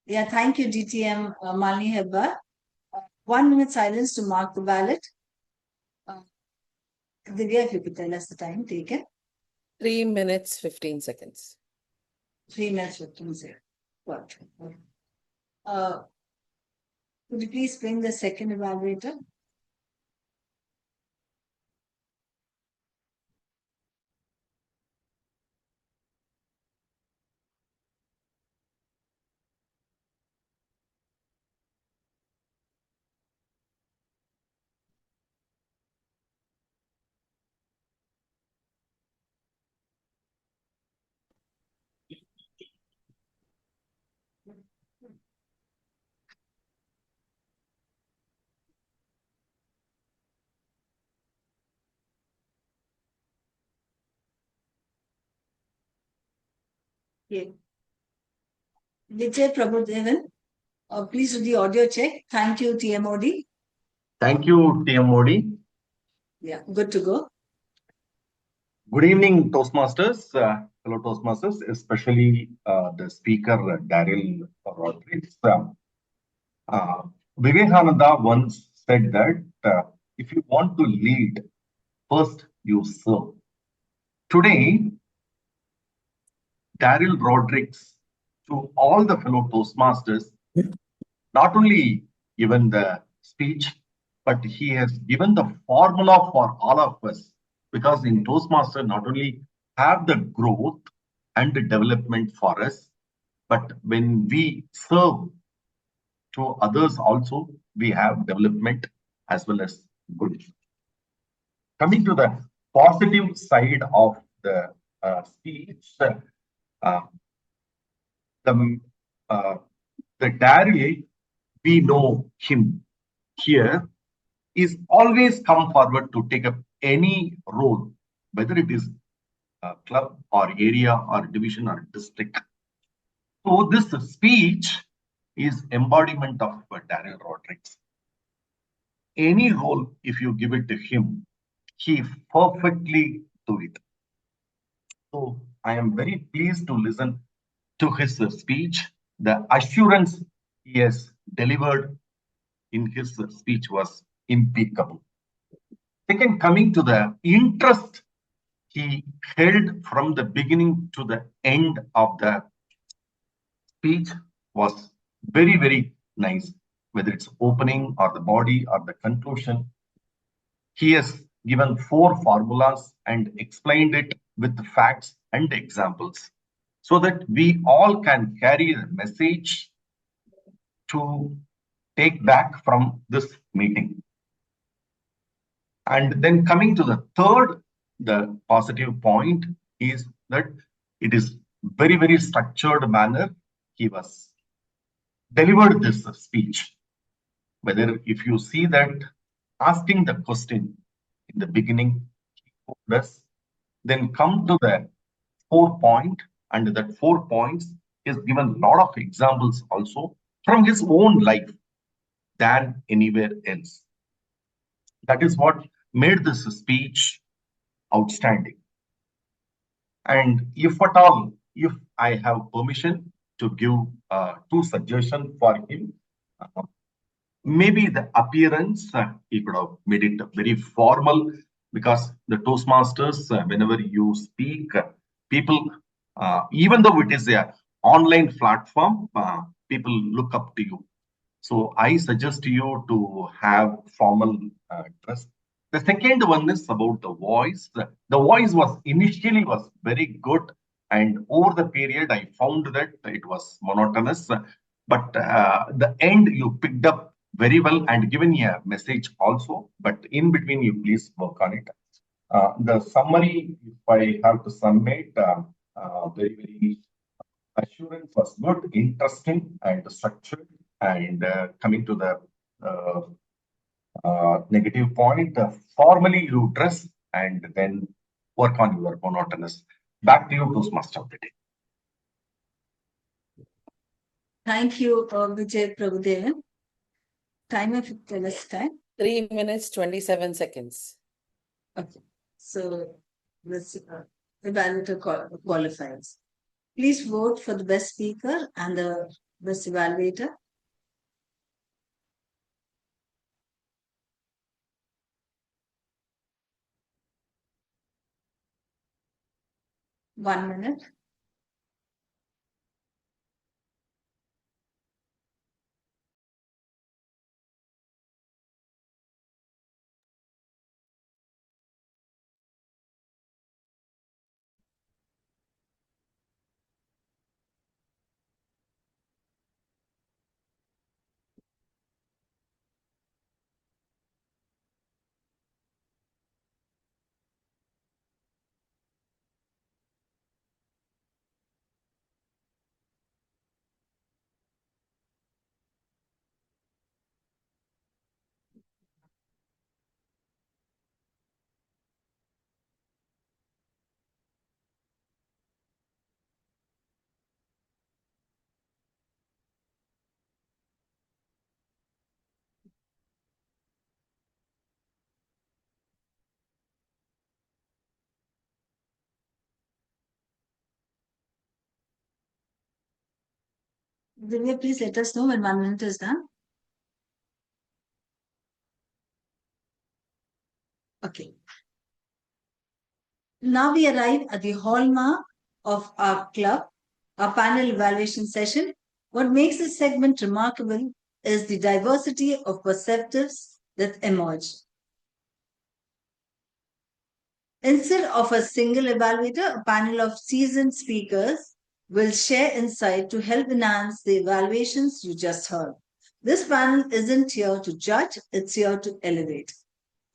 [SPEAKER 2] Yeah, thank you, DTM Malini Hebbar. 1 minute silence to mark the ballot. Divya, if you could tell us the time taken.
[SPEAKER 6] 3 minutes, 15 seconds.
[SPEAKER 2] 3 minutes, 15 seconds. What? Could you please bring the second evaluator? Okay. Vijay Prabhudevan, please do the audio check. Thank you, TMOD.
[SPEAKER 11] Thank you, TMOD.
[SPEAKER 2] Yeah, good to go.
[SPEAKER 11] Good evening, Toastmasters, fellow Toastmasters, especially the speaker, Daryl Rodricks. Vivekananda once said that if you want to lead, first you serve. Today, Daryl Rodricks, to all the fellow Toastmasters, not only given the speech, but he has given the formula for all of us. Because in Toastmaster, not only have the growth and the development for us, but when we serve to others also, we have development as well as good. Coming to the positive side of the speech, the Daryl, we know him here, is always come forward to take up any role, whether it is a club or area or division or district. So this speech is embodiment of Daryl Rodricks. Any role, if you give it to him, he perfectly do it. So I am very pleased to listen to his speech. The assurance he has delivered in his speech was impeccable. Second, coming to the interest he held from the beginning to the end of the speech was very, very nice, whether it's opening or the body or the conclusion. He has given 4 formulas and explained it with facts and examples so that we all can carry a message to take back from this meeting. And then coming to the third, the positive point is that it is very, very structured manner. He was delivered this speech. Whether if you see that asking the question in the beginning, then come to the 4 point, and that 4 points is given a lot of examples also from his own life than anywhere else. That is what made this speech outstanding. And if at all, if I have permission to give two suggestions for him, maybe the appearance, he could have made it very formal, because the Toastmasters, whenever you speak, people, even though it is a online platform, people look up to you. So I suggest you to have formal dress. The second one is about the voice. The voice was initially was very good, and over the period I found that it was monotonous. But the end you picked up very well and given a message also. But in between, you please work on it. The summary, if I have to sum it, very assurance was good, interesting, and structured. And coming to the negative point, formally you dress and then work on your monotonous. Back to you, Toastmaster of the day.
[SPEAKER 2] Thank you, Vijay Prabhudevan. Timer, tell us time.
[SPEAKER 6] 3 minutes, 27 seconds.
[SPEAKER 2] Okay. So this evaluator qualifies. Please vote for the best speaker and the best evaluator. One minute. Divya, please let us know when 1 minute is done. Okay. Now we arrive at the hallmark of our club, our panel evaluation session. What makes this segment remarkable is the diversity of perspectives that emerge. Instead of a single evaluator, a panel of seasoned speakers will share insight to help enhance the evaluations you just heard. This panel isn't here to judge, it's here to elevate,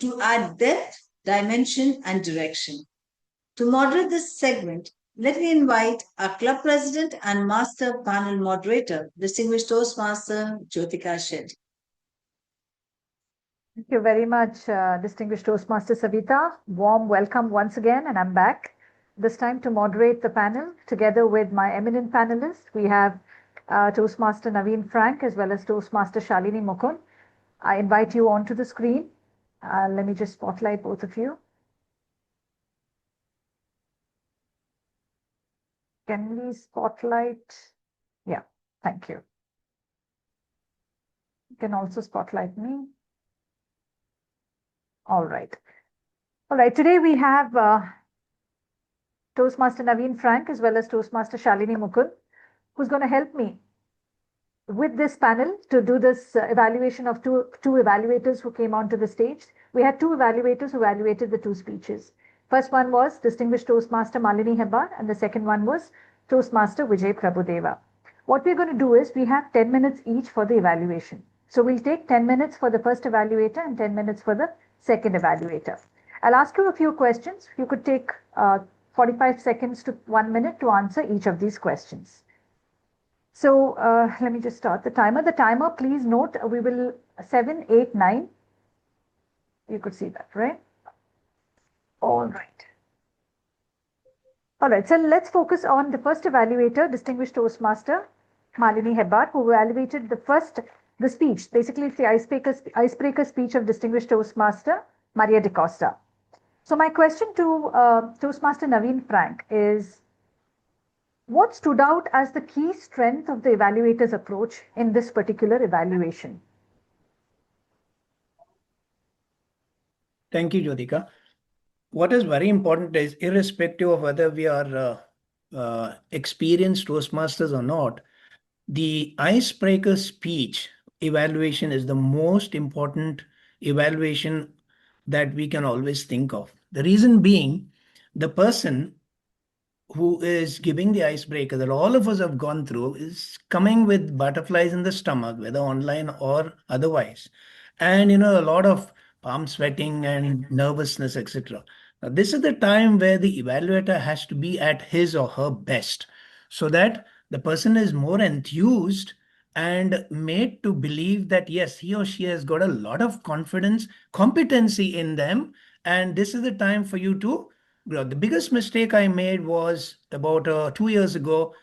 [SPEAKER 2] to add depth, dimension, and direction. To moderate this segment, let me invite our club president and master panel moderator, distinguished Toastmaster Jyotika Shetty.
[SPEAKER 3] Thank you very much, distinguished Toastmaster Savita. Warm welcome once again, and I'm back. This time to moderate the panel together with my eminent panelists. We have Toastmaster Naveen Frank as well as Toastmaster Shalini Mukund. I invite you onto the screen. Let me just spotlight both of you. Can we spotlight? Yeah, thank you. You can also spotlight me. All right. All right, today we have Toastmaster Naveen Frank as well as Toastmaster Shalini Mukund, who's going to help me with this panel to do this evaluation of two evaluators who came onto the stage. We had two evaluators who evaluated the two speeches. First one was distinguished Toastmaster Malini Hebbar, and the second one was Toastmaster Vijay Prabhudeva. What we're going to do is we have 10 minutes each for the evaluation. So we'll take 10 minutes for the first evaluator and 10 minutes for the second evaluator. I'll ask you a few questions. You could take 45 seconds to 1 minute to answer each of these questions. So let me just start the timer. The timer, please note, we will 7, 8, 9. You could see that, right? All right. All right, so let's focus on the first evaluator, distinguished Toastmaster Malini Hebbar, who evaluated the speech. Basically, it's the icebreaker speech of distinguished Toastmaster Maria da Costa. So my question to Toastmaster Naveen Frank is, what stood out as the key strength of the evaluator's approach in this particular evaluation?
[SPEAKER 1] Thank you, Jyotika. What is very important is, irrespective of whether we are experienced Toastmasters or not, the icebreaker speech evaluation is the most important evaluation that we can always think of. The reason being, the person who is giving the icebreaker that all of us have gone through is coming with butterflies in the stomach, whether online or otherwise. And a lot of palm sweating and nervousness, etc. Now, this is the time where the evaluator has to be at his or her best so that the person is more enthused and made to believe that yes, he or she has got a lot of confidence, competency in them. And this is the time for you to grow. The biggest mistake I made was about 2 years ago,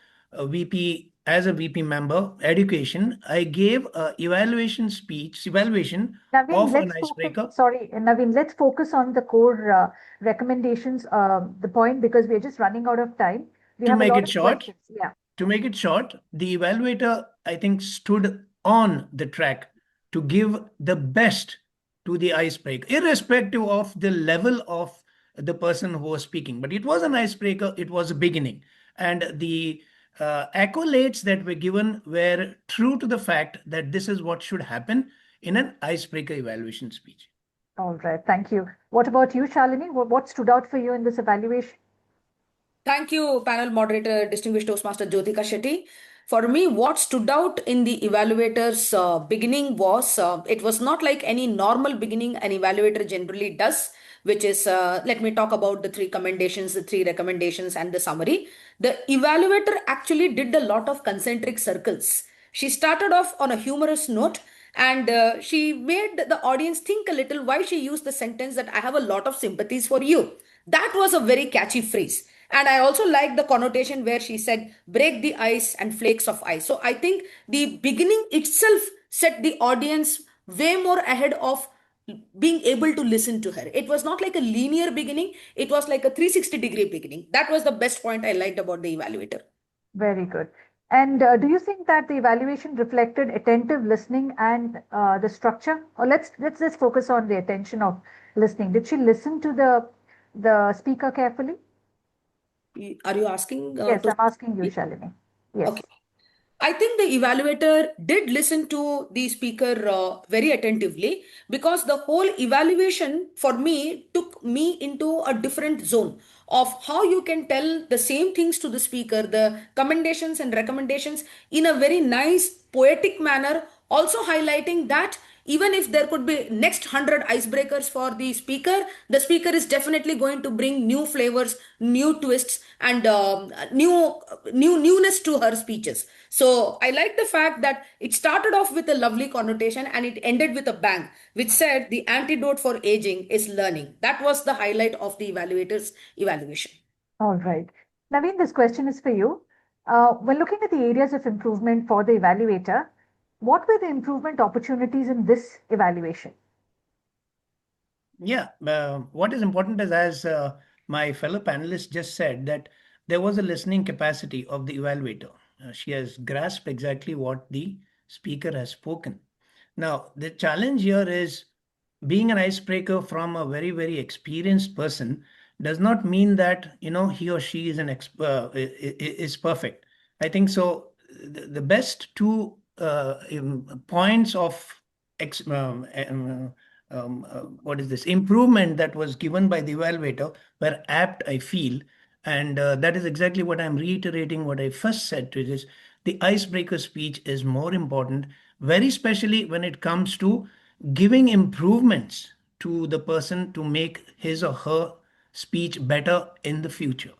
[SPEAKER 1] as a VP member, education, I gave a evaluation
[SPEAKER 3] Naveen,
[SPEAKER 1] of an
[SPEAKER 3] let's focus,
[SPEAKER 1] icebreaker
[SPEAKER 3] sorry, Naveen, let's focus on the core recommendations, the point, because we're just running out of time. We
[SPEAKER 1] to
[SPEAKER 3] have a
[SPEAKER 1] make
[SPEAKER 3] lot
[SPEAKER 1] it
[SPEAKER 3] of
[SPEAKER 1] short.
[SPEAKER 3] questions. Yeah.
[SPEAKER 1] To make it short, the evaluator, I think, stood on the track to give the best to the icebreaker, irrespective of the level of the person who was speaking. But it was an icebreaker, it was a beginning. And the accolades that were given were true to the fact that this is what should happen in an icebreaker evaluation speech.
[SPEAKER 3] All right. Thank you. What about you, Shalini? What stood out for you in this evaluation?
[SPEAKER 12] Thank you, panel moderator, distinguished Toastmaster Jyotika Shetty. For me, what stood out in the evaluator's beginning was it was not like any normal beginning an evaluator generally does, which is let me talk about the three commendations, the three recommendations, and the summary. The evaluator actually did a lot of concentric circles. She started off on a humorous note and she made the audience think a little why she used the sentence that I have a lot of sympathies for you. That was a very catchy phrase. And I also like the connotation where she said, break the ice and flakes of ice. So I think the beginning itself set the audience way more ahead of being able to listen to her. It was not like a linear beginning, it was like a 360-degree beginning. That was the best point I liked about the evaluator.
[SPEAKER 3] Very good. And do you think that the evaluation reflected attentive listening and the structure? Or let's just focus on the attention of listening. Did she listen to the speaker carefully?
[SPEAKER 12] Are you asking?
[SPEAKER 3] Yes, I'm asking you, Shalini. Yes.
[SPEAKER 12] Okay. I think the evaluator did listen to the speaker very attentively because the whole evaluation for me took me into a different zone of how you can tell the same things to the speaker, the commendations and recommendations in a very nice poetic manner, also highlighting that even if there could be next 100 icebreakers for the speaker is definitely going to bring new flavors, new twists, and newness to her speeches. So I like the fact that it started off with a lovely connotation and it ended with a bang, which said the antidote for aging is learning. That was the highlight of the evaluator's evaluation.
[SPEAKER 3] All right. Naveen, this question is for you. When looking at the areas of improvement for the evaluator, what were the improvement opportunities in this evaluation?
[SPEAKER 1] Yeah, what is important is, as my fellow panelists just said, that there was a listening capacity of the evaluator. She has grasped exactly what the speaker has spoken. Now, the challenge here is being an icebreaker from a very, very experienced person does not mean that he or she is perfect. I think so. The best two points of what is this improvement that was given by the evaluator were apt, I feel. And that is exactly what I'm reiterating what I first said, to is the icebreaker speech is more important, very especially when it comes to giving improvements to the person to make his or her speech better in the future.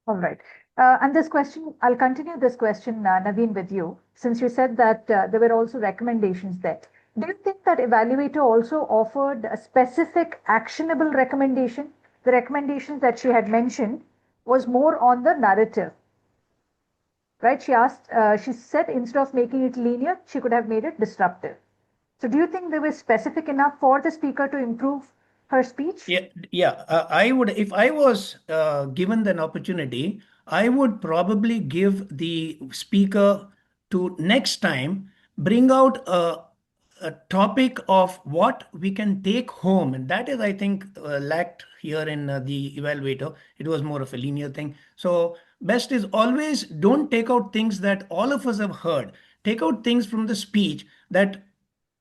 [SPEAKER 3] All right. And this question, I'll continue this question, Naveen, with you, since you said that there were also recommendations there. Do you think that evaluator also offered a specific actionable recommendation? The recommendations that she had mentioned was more on the narrative, right? She said instead of making it linear, she could have made it disruptive. So do you think they were specific enough for the speaker to improve her speech?
[SPEAKER 1] Yeah. I would, if I was given an opportunity, I would probably give the speaker to next time bring out a topic of what we can take home, and that is, I think, lacked here in the evaluator. It was more of a linear thing. So best is always don't take out things that all of us have heard. Take out things from the speech that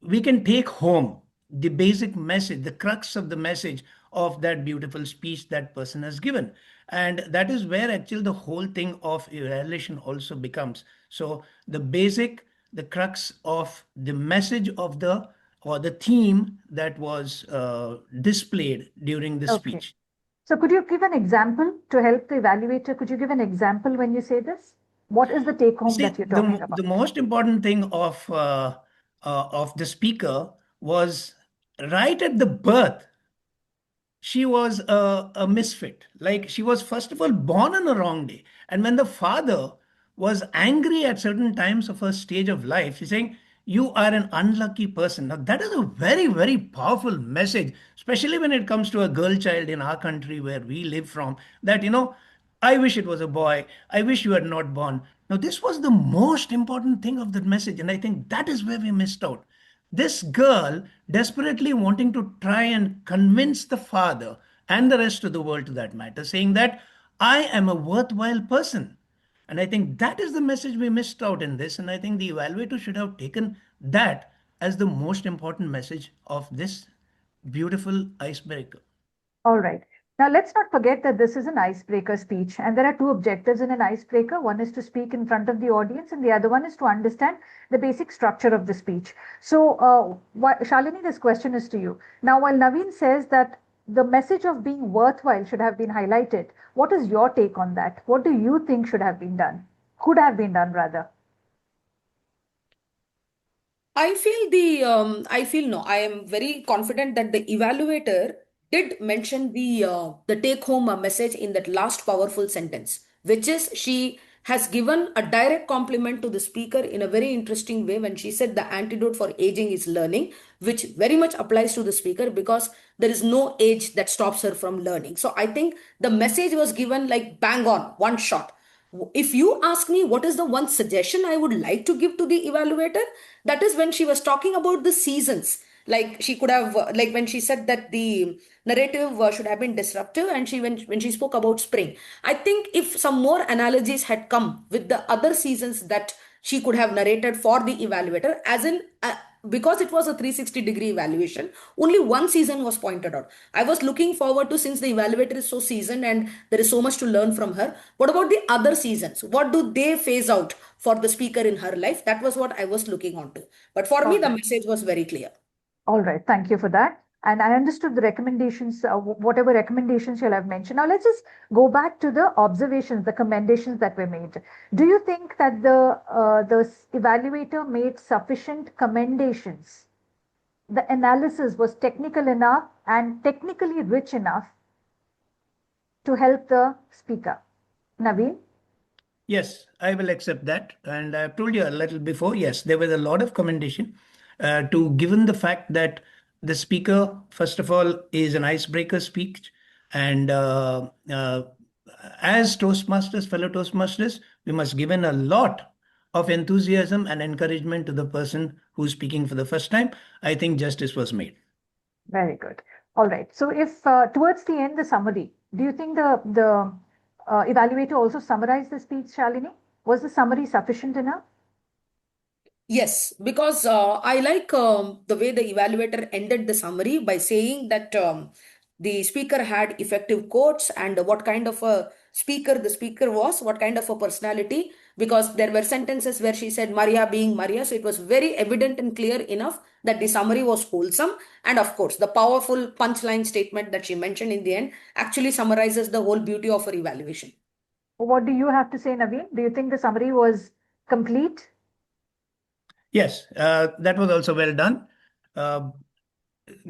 [SPEAKER 1] we can take home, the basic message, the crux of the message of that beautiful speech that person has given. And that is where actually the whole thing of evaluation also becomes. So the basic, the crux of the message of the or the theme that was displayed during the
[SPEAKER 3] Okay.
[SPEAKER 1] speech.
[SPEAKER 3] So could you give an example to help the evaluator? Could you give an example when you say this? What is the take home
[SPEAKER 1] See,
[SPEAKER 3] that you're talking about?
[SPEAKER 1] the most important thing of the speaker was right at the birth she was a misfit. Like she was, first of all, born on a wrong day. And when the father was angry at certain times of her stage of life, he's saying, you are an unlucky person. Now, that is a very, very powerful message, especially when it comes to a girl child in our country where we live from, that, I wish it was a boy. I wish you had not born. Now, this was the most important thing of that message. And I think that is where we missed out. This girl desperately wanting to try and convince the father and the rest of the world to that matter, saying that I am a worthwhile person. And I think that is the message we missed out in this. And I think the evaluator should have taken that as the most important message of this beautiful icebreaker.
[SPEAKER 3] All right. Now, let's not forget that this is an icebreaker speech, and there are two objectives in an icebreaker. One is to speak in front of the audience, and the other one is to understand the basic structure of the speech. So, Shalini, this question is to you. Now, while Naveen says that the message of being worthwhile should have been highlighted, what is your take on that? What do you think should have been done? Could have been done, rather?
[SPEAKER 12] I feel no, I am very confident that the evaluator did mention the take home message in that last powerful sentence, which is she has given a direct compliment to the speaker in a very interesting way when she said the antidote for aging is learning, which very much applies to the speaker because there is no age that stops her from learning. So I think the message was given like bang on, one shot. If you ask me what is the one suggestion I would like to give to the evaluator, that is when she was talking about the seasons. Like she could have, like when she said that the narrative should have been disruptive, and when she spoke about spring, I think if some more analogies had come with the other seasons that she could have narrated for the evaluator, as in because it was a 360-degree evaluation, only one season was pointed out. I was looking forward to, since the evaluator is so seasoned and there is so much to learn from her, what about the other seasons? What do they phase out for the speaker in her life? That was what I was looking on to. But for me, the message was very clear.
[SPEAKER 3] All right, thank you for that. And I understood the recommendations, whatever recommendations you'll have mentioned. Now let's just go back to the observations, the commendations that were made. Do you think that the evaluator made sufficient commendations? The analysis was technical enough and technically rich enough to help the speaker? Naveen?
[SPEAKER 1] Yes, I will accept that. And I've told you a little before, yes, there was a lot of commendation to given the fact that the speaker, first of all, is an icebreaker speech. And as Toastmasters, fellow Toastmasters, we must give in a lot of enthusiasm and encouragement to the person who's speaking for the first time. I think justice was made.
[SPEAKER 3] Very good. All right. So if towards the end, the summary, do you think the evaluator also summarized the speech, Shalini? Was the summary sufficient enough?
[SPEAKER 12] Yes, because I like the way the evaluator ended the summary by saying that the speaker had effective quotes and what kind of a speaker the speaker was, what kind of a personality, because there were sentences where she said Maria being Maria. So it was very evident and clear enough that the summary was wholesome. And of course, the powerful punchline statement that she mentioned in the end actually summarizes the whole beauty of her evaluation.
[SPEAKER 3] What do you have to say, Naveen? Do you think the summary was complete?
[SPEAKER 1] Yes, that was also well done.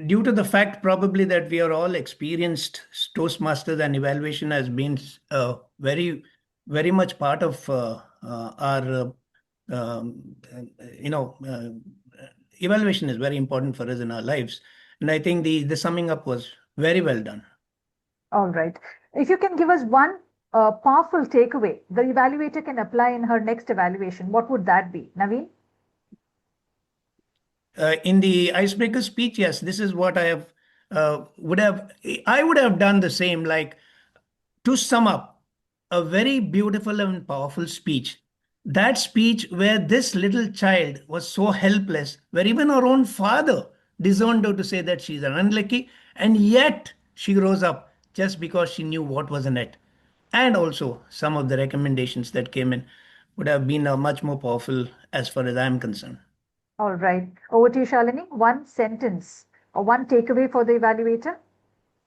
[SPEAKER 1] Due to the fact probably that we are all experienced Toastmasters and evaluation has been very, very much part of our, you know, evaluation is very important for us in our lives. And I think the summing up was Very well done.
[SPEAKER 3] All right. If you can give us one powerful takeaway the evaluator can apply in her next evaluation, what would that be? Naveen?
[SPEAKER 1] In the icebreaker speech, yes, this is what I would have done the same. Like, to sum up, a very beautiful and powerful speech. That speech where this little child was so helpless, where even her own father disowned her to say that she's an unlucky, and yet she rose up just because she knew what was in it. And also, some of the recommendations that came in would have been much more powerful as far as I'm concerned.
[SPEAKER 3] All right. Over to you, Shalini. One sentence or one takeaway for the evaluator.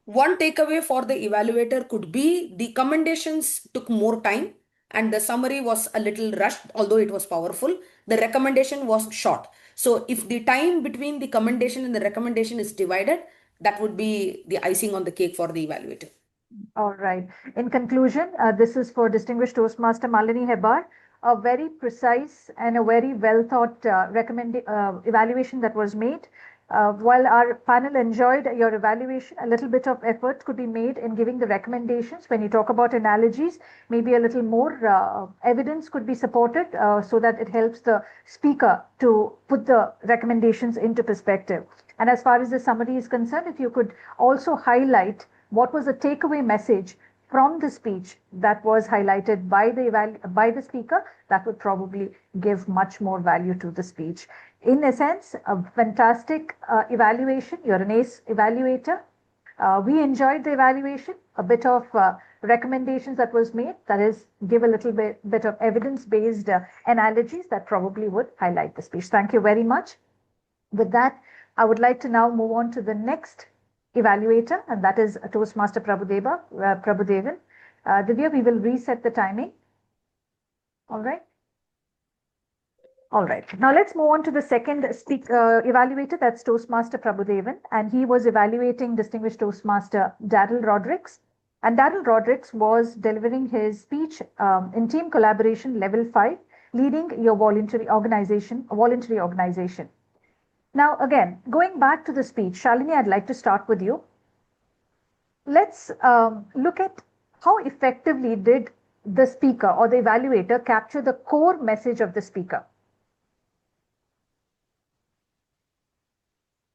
[SPEAKER 12] One takeaway for the evaluator could be the commendations took more time and the summary was a little rushed, although it was powerful. The recommendation was short. So, if the time between the commendation and the recommendation is divided, that would be the icing on the cake for the evaluator.
[SPEAKER 3] All right. In conclusion, this is for distinguished Toastmaster Malini Hebar, a very precise and a very well thought evaluation that was made. While our panel enjoyed your evaluation, a little bit of effort could be made in giving the recommendations. When you talk about analogies, maybe a little more evidence could be supported so that it helps the speaker to put the recommendations into perspective. And as far as the summary is concerned, if you could also highlight what was the takeaway message from the speech that was highlighted by the speaker, that would probably give much more value to the speech. In a sense, a fantastic evaluation. You're an ace evaluator. We enjoyed the evaluation, a bit of recommendations that was made, that is, give a little bit of evidence-based analogies that probably would highlight the speech. Thank you very much. With that, I would like to now move on to the next evaluator, and that is Toastmaster Prabhudevan. Divya, we will reset the timing. All right. All right. Now let's move on to the second evaluator, that's Toastmaster Prabhudevan, and he was evaluating distinguished Toastmaster Daryl Rodricks. And Daryl Rodricks was delivering his speech in team collaboration level 5, leading your voluntary organization. Now, again, going back to the speech, Shalini, I'd like to start with you. Let's look at how effectively did the speaker or the evaluator capture the core message of the speaker.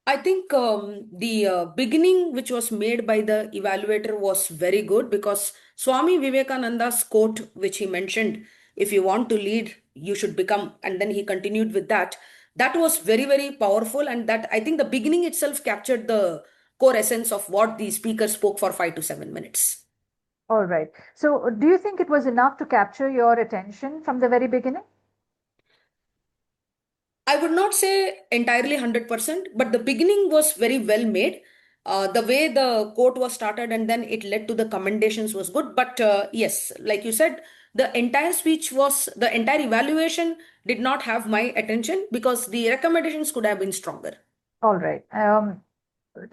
[SPEAKER 12] I think the beginning which was made by the evaluator was very good because Swami Vivekananda's quote, which he mentioned, if you want to lead, you should become, and then he continued with that. That was very, very powerful, and that I think the beginning itself captured the core essence of what the speaker spoke for 5 to 7 minutes.
[SPEAKER 3] All right. So, do you think it was enough to capture your attention from the very beginning?
[SPEAKER 12] I would not say entirely 100%, but the beginning was very well made. The way the quote was started and then it led to the commendations was good. But yes, like you said, the entire evaluation did not have my attention because the recommendations could have been stronger.
[SPEAKER 3] All right.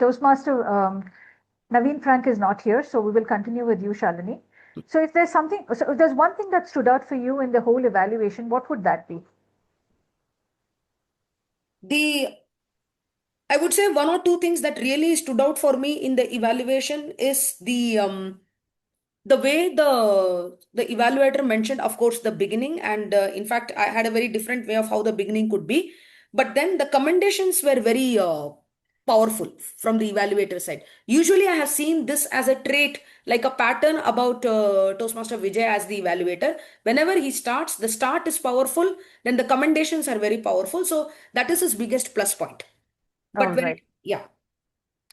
[SPEAKER 3] Toastmaster Naveen Frank is not here, so we will continue with you, Shalini. So if there's one thing that stood out for you in the whole evaluation, what would that be?
[SPEAKER 12] I would say one or two things that really stood out for me in the evaluation is the way the evaluator mentioned, of course, the beginning, and in fact, I had a very different way of how the beginning could be. But then the commendations were very powerful from the evaluator side. Usually, I have seen this as a trait, like a pattern about Toastmaster Vijay as the evaluator. Whenever he starts, the start is powerful, then the commendations are very powerful. So that is his biggest plus point. But yeah.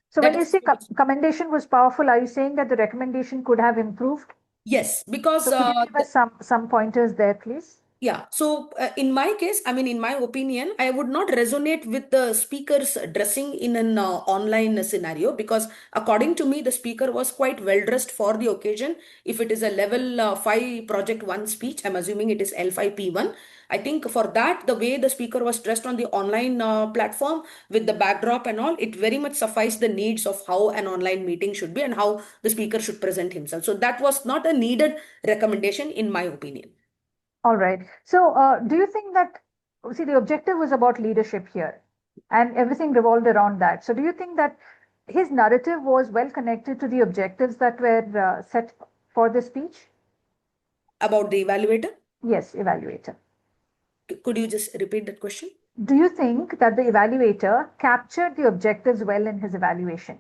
[SPEAKER 3] So when you say commendation was powerful, are you saying that the recommendation could have improved?
[SPEAKER 12] Yes, because
[SPEAKER 3] so could you give us some pointers there, please?
[SPEAKER 12] Yeah. So in my case, I mean, in my opinion, I would not resonate with the speaker's dressing in an online scenario because according to me, the speaker was quite well dressed for the occasion. If it is a level 5 project 1 speech, I'm assuming it is L5P1. I think for that, the way the speaker was dressed on the online platform with the backdrop and all, it very much sufficed the needs of how an online meeting should be and how the speaker should present himself. So that was not a needed recommendation in my opinion.
[SPEAKER 3] All right. So do you think that, see, the objective was about leadership here and everything revolved around that. So do you think that his narrative was well connected to the objectives that were set for the speech?
[SPEAKER 12] About the evaluator?
[SPEAKER 3] Yes, evaluator.
[SPEAKER 12] Could you just repeat that question?
[SPEAKER 3] Do you think that the evaluator captured the objectives well in his evaluation?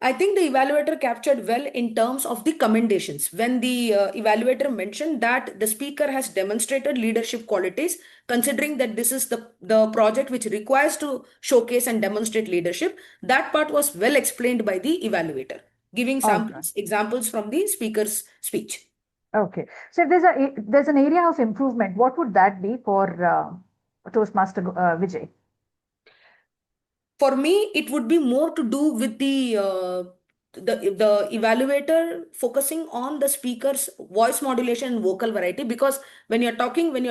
[SPEAKER 12] I think the evaluator captured well in terms of the commendations. When the evaluator mentioned that the speaker has demonstrated leadership qualities, considering that this is the project which requires to showcase and demonstrate leadership, that part was well explained by the evaluator, giving examples from the speaker's speech.
[SPEAKER 3] Okay. So if there's an area of improvement, what would that be for Toastmaster Vijay?
[SPEAKER 12] For me, it would be more to do with the evaluator focusing on the speaker's voice modulation and vocal variety, because when you're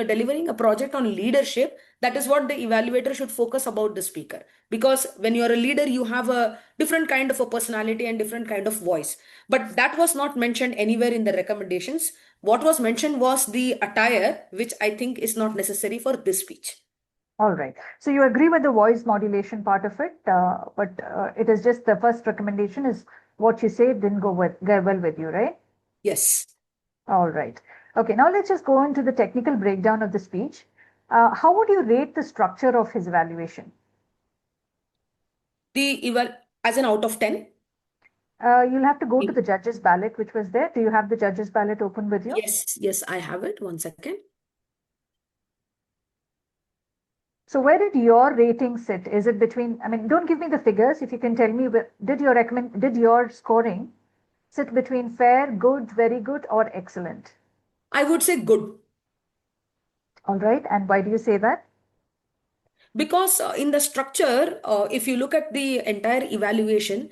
[SPEAKER 12] delivering a project on leadership, that is what the evaluator should focus about the speaker. Because when you're a leader, you have a different kind of a personality and different kind of voice. But that was not mentioned anywhere in the recommendations. What was mentioned was the attire, which I think is not necessary for this speech.
[SPEAKER 3] All right. So you agree with the voice modulation part of it, but it is just the first recommendation is what you say didn't go well with you, right?
[SPEAKER 12] Yes.
[SPEAKER 3] All right. Okay. Now let's just go into the technical breakdown of the speech. How would you rate the structure of his evaluation?
[SPEAKER 12] As an out of 10?
[SPEAKER 3] You'll have to go to the judges' ballot, which was there. Do you have the judges' ballot open with you?
[SPEAKER 12] Yes, I have it. 1 second.
[SPEAKER 3] So where did your rating sit? Is it between, I mean, don't give me the figures. If you can tell me, did your scoring sit between fair, good, very good, or excellent?
[SPEAKER 12] I would say good.
[SPEAKER 3] All right. And why do you say that?
[SPEAKER 12] Because in the structure, if you look at the entire evaluation,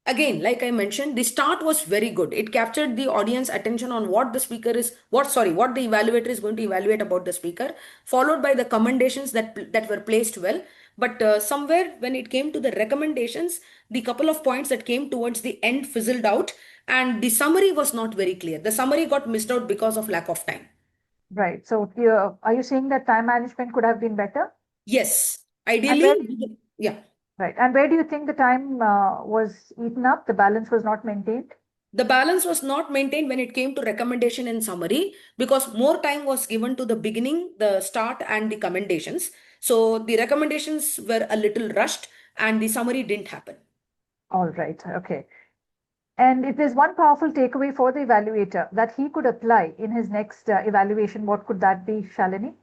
[SPEAKER 12] again, like I mentioned, the start was very good. It captured the audience attention on what the evaluator is going to evaluate about the speaker, followed by the commendations that were placed well. But somewhere when it came to the recommendations, the couple of points that came towards the end fizzled out, and the summary was not very clear. The summary got missed out because of lack of time.
[SPEAKER 3] Right. So are you saying that time management could have been better?
[SPEAKER 12] Yes. Ideally, yeah.
[SPEAKER 3] Right. And where do you think the time was eaten up? The balance was not maintained?
[SPEAKER 12] The balance was not maintained when it came to recommendation and summary, because more time was given to the beginning, the start, and the commendations. So the recommendations were a little rushed and the summary didn't happen.
[SPEAKER 3] All right. Okay. And if there's one powerful takeaway for the evaluator that he could apply in his next evaluation, what could that be, Shalini?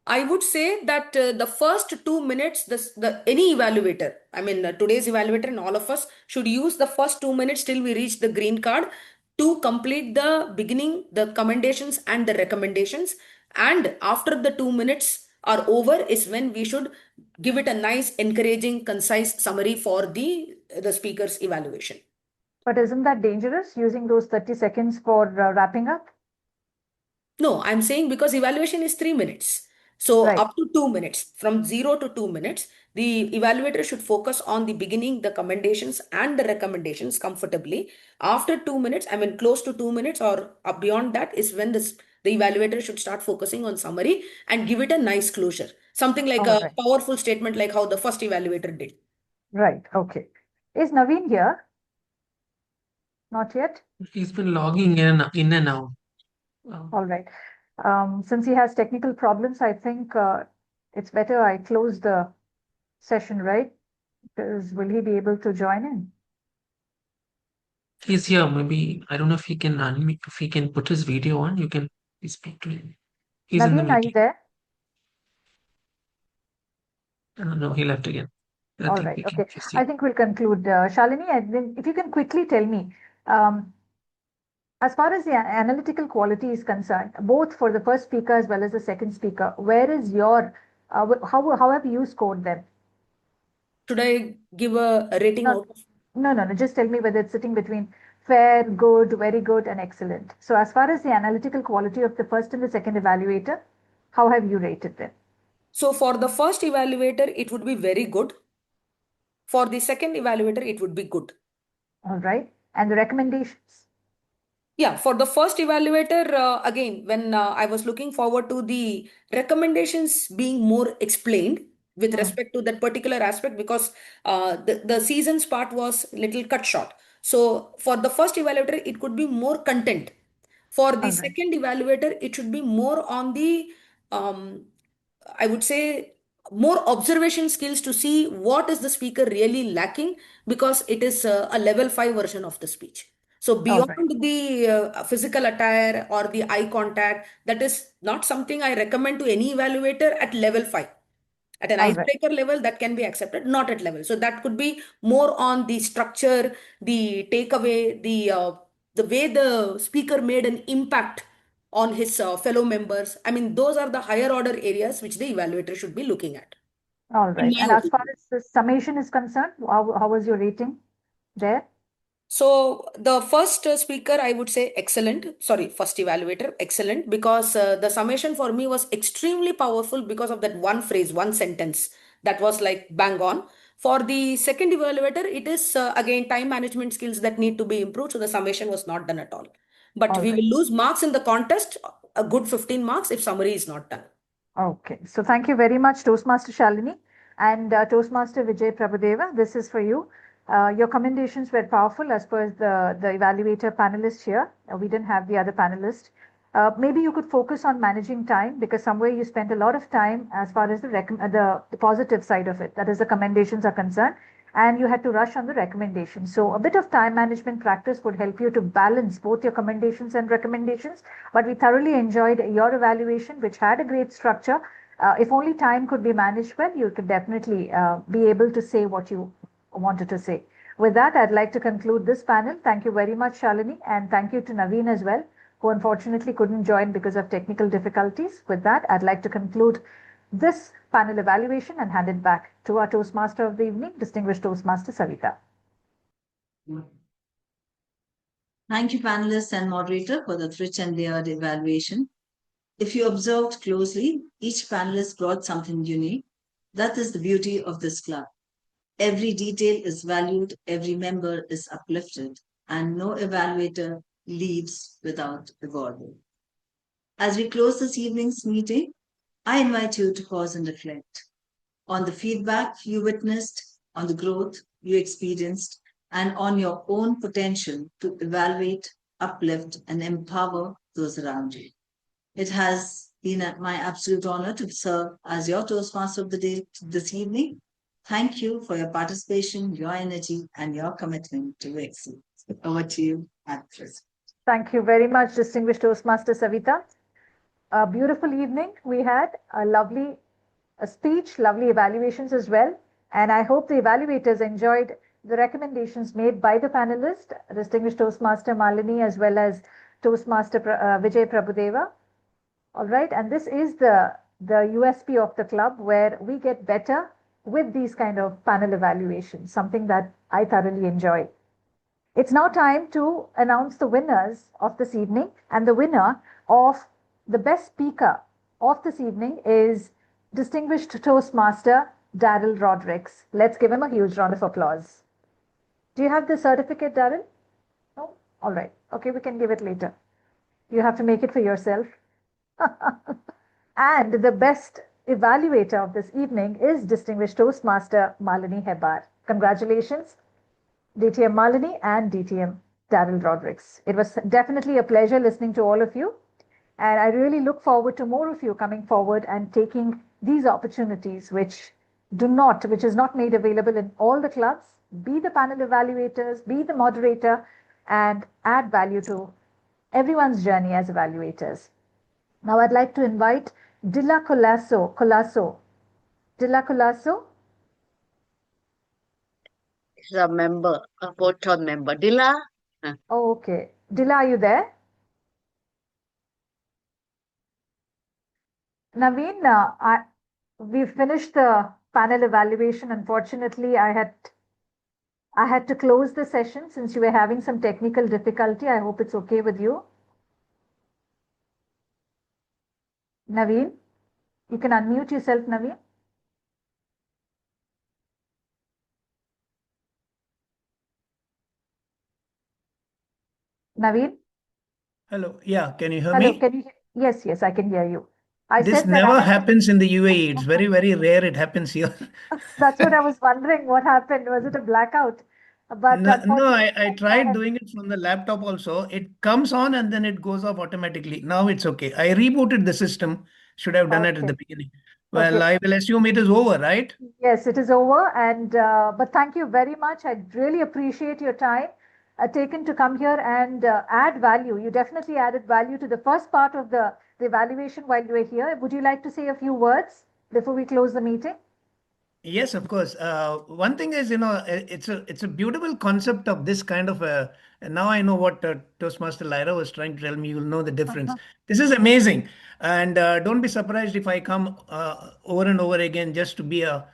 [SPEAKER 12] I would say that the first 2 minutes, any evaluator, I mean today's evaluator and all of us should use the first 2 minutes till we reach the green card to complete the beginning, the commendations and the recommendations. And after the 2 minutes are over is when we should give it a nice, encouraging, concise summary for the speaker's evaluation.
[SPEAKER 3] But isn't that dangerous, using those 30 seconds for wrapping up?
[SPEAKER 12] No, I'm saying because evaluation is 3 minutes. So up to 2 minutes, from 0 to 2 minutes, the evaluator should focus on the beginning, the commendations and the recommendations comfortably. After 2 minutes, I mean close to 2 minutes or beyond that is when the evaluator should start focusing on summary and give it a nice closure. Something like a powerful statement like how the first evaluator did.
[SPEAKER 3] Right. Okay. Is Naveen here? Not yet?
[SPEAKER 9] He's been logging in and out.
[SPEAKER 3] All right. Since he has technical problems, I think it's better I close the session, right? Because will he be able to join in?
[SPEAKER 9] He's here. Maybe I don't know if he can unmute, if he can put his video on. You can speak to him. He's in the
[SPEAKER 3] Naveen, are you
[SPEAKER 9] meeting.
[SPEAKER 3] there?
[SPEAKER 9] No, he left again.
[SPEAKER 3] All right. Okay. I think we'll conclude. Shalini, if you can quickly tell me, as far as the analytical quality is concerned, both for the first speaker as well as the second speaker, where is your, how have you scored them?
[SPEAKER 12] Should I give a rating out of?
[SPEAKER 3] No. Just tell me whether it's sitting between fair, good, very good, and excellent. So as far as the analytical quality of the first and the second evaluator, how have you rated them?
[SPEAKER 12] So for the first evaluator, it would be very good. For the second evaluator, it would be good.
[SPEAKER 3] All right. And the recommendations?
[SPEAKER 12] Yeah, for the first evaluator, again, when I was looking forward to the recommendations being more explained, with respect to that particular aspect, because the seasons part was little cut short. So for the first evaluator, it could be more content. For the second evaluator, it should be more on the, I would say, more observation skills to see what is the speaker really lacking, because it is a level 5 version of the speech. So beyond the physical attire or the eye contact, that is not something I recommend to any evaluator at level 5. At an icebreaker level, that can be accepted, not at level. So that could be more on the structure, the takeaway, the way the speaker made an impact on his fellow members. I mean, those are the higher order areas which the evaluator should be looking at.
[SPEAKER 3] All
[SPEAKER 12] In
[SPEAKER 3] right.
[SPEAKER 12] my
[SPEAKER 3] And as far
[SPEAKER 12] opinion.
[SPEAKER 3] as the summation is concerned, how was your rating there?
[SPEAKER 12] So the first speaker, I would say excellent. Sorry, first evaluator, excellent, because the summation for me was extremely powerful because of that one phrase, one sentence that was like bang on. For the second evaluator, it is again time management skills that need to be improved. So the summation was not done at all. But we will lose marks in the contest, a good 15 marks if summary is not done.
[SPEAKER 3] Okay. So thank you very much, Toastmaster Shalini and Toastmaster Vijay Prabhudeva. This is for you. Your commendations were powerful as per the evaluator panelist here. We didn't have the other panelist. Maybe you could focus on managing time, because somewhere you spent a lot of time as far as the positive side of it, that is the commendations are concerned, and you had to rush on the recommendations. So a bit of time management practice would help you to balance both your commendations and recommendations. But we thoroughly enjoyed your evaluation, which had a great structure. If only time could be managed well, you could definitely be able to say what you wanted to say. With that, I'd like to conclude this panel. Thank you very much, Shalini, and thank you to Naveen as well, who unfortunately couldn't join because of technical difficulties. With that, I'd like to conclude this panel evaluation and hand it back to our Toastmaster of the evening, Distinguished Toastmaster Savita.
[SPEAKER 2] Thank you, panelists and moderator, for the rich and layered evaluation. If you observed closely, each panelist brought something unique. That is the beauty of this club. Every detail is valued, every member is uplifted, and no evaluator leaves without rewarding. As we close this evening's meeting, I invite you to pause and reflect on the feedback you witnessed, on the growth you experienced, and on your own potential to evaluate, uplift, and empower those around you. It has been my absolute honor to serve as your Toastmaster of the day this evening. Thank you for your participation, your energy, and your commitment to excellence. Over to you, actress.
[SPEAKER 3] Thank you very much, Distinguished Toastmaster Savita. A beautiful evening. We had a lovely speech, lovely evaluations as well. And I hope the evaluators enjoyed the recommendations made by the panelists, Distinguished Toastmaster Malini as well as Toastmaster Vijay Prabhudeva. All right. And this is the USP of the club, where we get better with these kind of panel evaluations, something that I thoroughly enjoy. It's now time to announce the winners of this evening, and the winner of the best speaker of this evening is Distinguished Toastmaster Daryl Rodricks. Let's give him a huge round of applause. Do you have the certificate, Daryl? No? All right. Okay, we can give it later. You have to make it for yourself. And the best evaluator of this evening is Distinguished Toastmaster Malini Hebar. Congratulations, DTM Malini and DTM Daryl Rodricks. It was definitely a pleasure listening to all of you. And I really look forward to more of you coming forward and taking these opportunities, which is not made available in all the clubs. Be the panel evaluators, be the moderator, and add value to everyone's journey as evaluators. Now I'd like to invite Dilla Colasso. Dilla Colasso?
[SPEAKER 7] Is a member, a vote-on member. Dilla?
[SPEAKER 3] Oh, okay. Dilla, are you there? Naveen, we finished the panel evaluation. Unfortunately, I had to close the session since you were having some technical difficulty. I hope it's okay with you. Naveen, you can unmute yourself, Naveen. Naveen?
[SPEAKER 1] Hello. Yeah, can you hear
[SPEAKER 3] Hello,
[SPEAKER 1] me?
[SPEAKER 3] can you? Yes, I can hear you. I
[SPEAKER 1] This
[SPEAKER 3] said that
[SPEAKER 1] never
[SPEAKER 3] I
[SPEAKER 1] happens in the UAE. It's very, very rare it happens here.
[SPEAKER 3] That's what I was wondering. What happened? Was it a blackout? But
[SPEAKER 1] No, no,
[SPEAKER 3] unfortunately,
[SPEAKER 1] I tried doing it from the laptop also. It comes on and then it goes off automatically. Now it's okay. I rebooted the system. Should have done it at
[SPEAKER 3] okay.
[SPEAKER 1] the beginning. Well,
[SPEAKER 3] Okay.
[SPEAKER 1] I will assume it is over, right?
[SPEAKER 3] Yes, it is over. And but thank you very much. I really appreciate your time taken to come here and add value. You definitely added value to the first part of the evaluation while you were here. Would you like to say a few words before we close the meeting?
[SPEAKER 1] Yes, of course. One thing is, it's a beautiful concept of this kind of a. And now I know what Toastmaster Lyra was trying to tell me. You'll know the difference. This is amazing, and don't be surprised if I come over and over again just to be a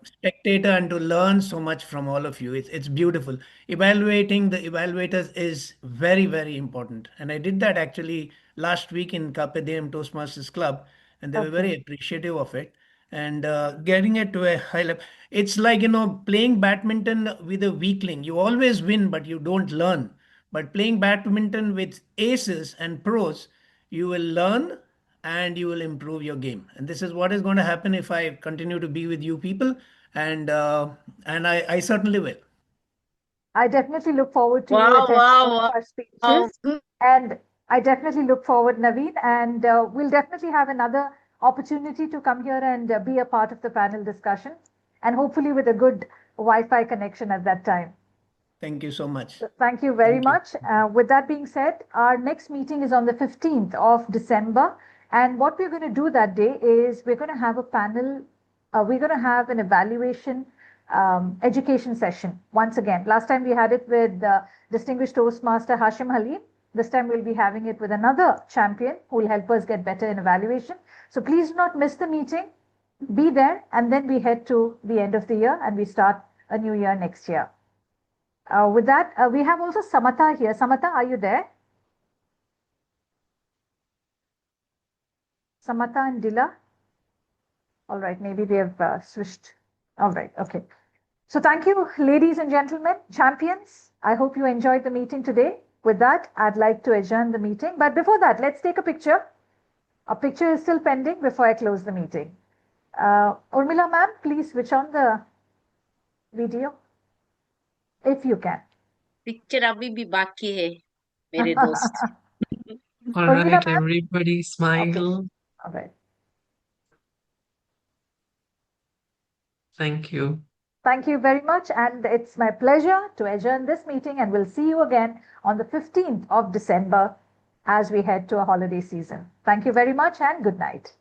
[SPEAKER 1] spectator and to learn so much from all of you. It's beautiful. Evaluating the evaluators is very, very important, and I did that actually last week in Carpe Diem Toastmasters Club, and they were very
[SPEAKER 3] Okay.
[SPEAKER 1] appreciative of it and getting it to a high level. It's like, playing badminton with a weakling. You always win, but you don't learn. But playing badminton with aces and pros, you will learn and you will improve your game. And this is what is going to happen if I continue to be with you people. And I certainly will.
[SPEAKER 3] I definitely look forward to you
[SPEAKER 7] Wow,
[SPEAKER 3] attending all of
[SPEAKER 7] wow,
[SPEAKER 3] our
[SPEAKER 7] wow.
[SPEAKER 3] speeches. And I definitely look forward, Naveen, and we'll definitely have another opportunity to come here and be a part of the panel discussion, and hopefully with a good Wi-Fi connection at that time.
[SPEAKER 1] Thank you so much.
[SPEAKER 3] So thank you very
[SPEAKER 1] Thank you.
[SPEAKER 3] much. With that being said, our next meeting is on the 15th of December. And what we're going to do that day is we're going to have a panel, we're going to have an evaluation education session once again. Last time we had it with distinguished Toastmaster Hashim Halim. This time we'll be having it with another champion who will help us get better in evaluation. So please do not miss the meeting. Be there, and then we head to the end of the year and we start a new year next year. With that, we have also Samatha here. Samatha, are you there? Samatha and Dila? All right, maybe they have switched. All right, okay. So thank you, ladies and gentlemen, champions. I hope you enjoyed the meeting today. With that, I'd like to adjourn the meeting. But before that, let's take a picture. A picture is still pending before I close the meeting. Urmila ma'am, please switch on the video if you can.
[SPEAKER 7] Picture अभी भी बाकी है मेरे दोस्त
[SPEAKER 9] All
[SPEAKER 3] Urmila
[SPEAKER 9] right,
[SPEAKER 3] ma'am?
[SPEAKER 9] everybody
[SPEAKER 3] Okay.
[SPEAKER 9] smile.
[SPEAKER 3] All right.
[SPEAKER 9] Thank you.
[SPEAKER 3] Thank you very much. And it's my pleasure to adjourn this meeting, and we'll see you again on the 15th of December as we head to a holiday season. Thank you very much and good night.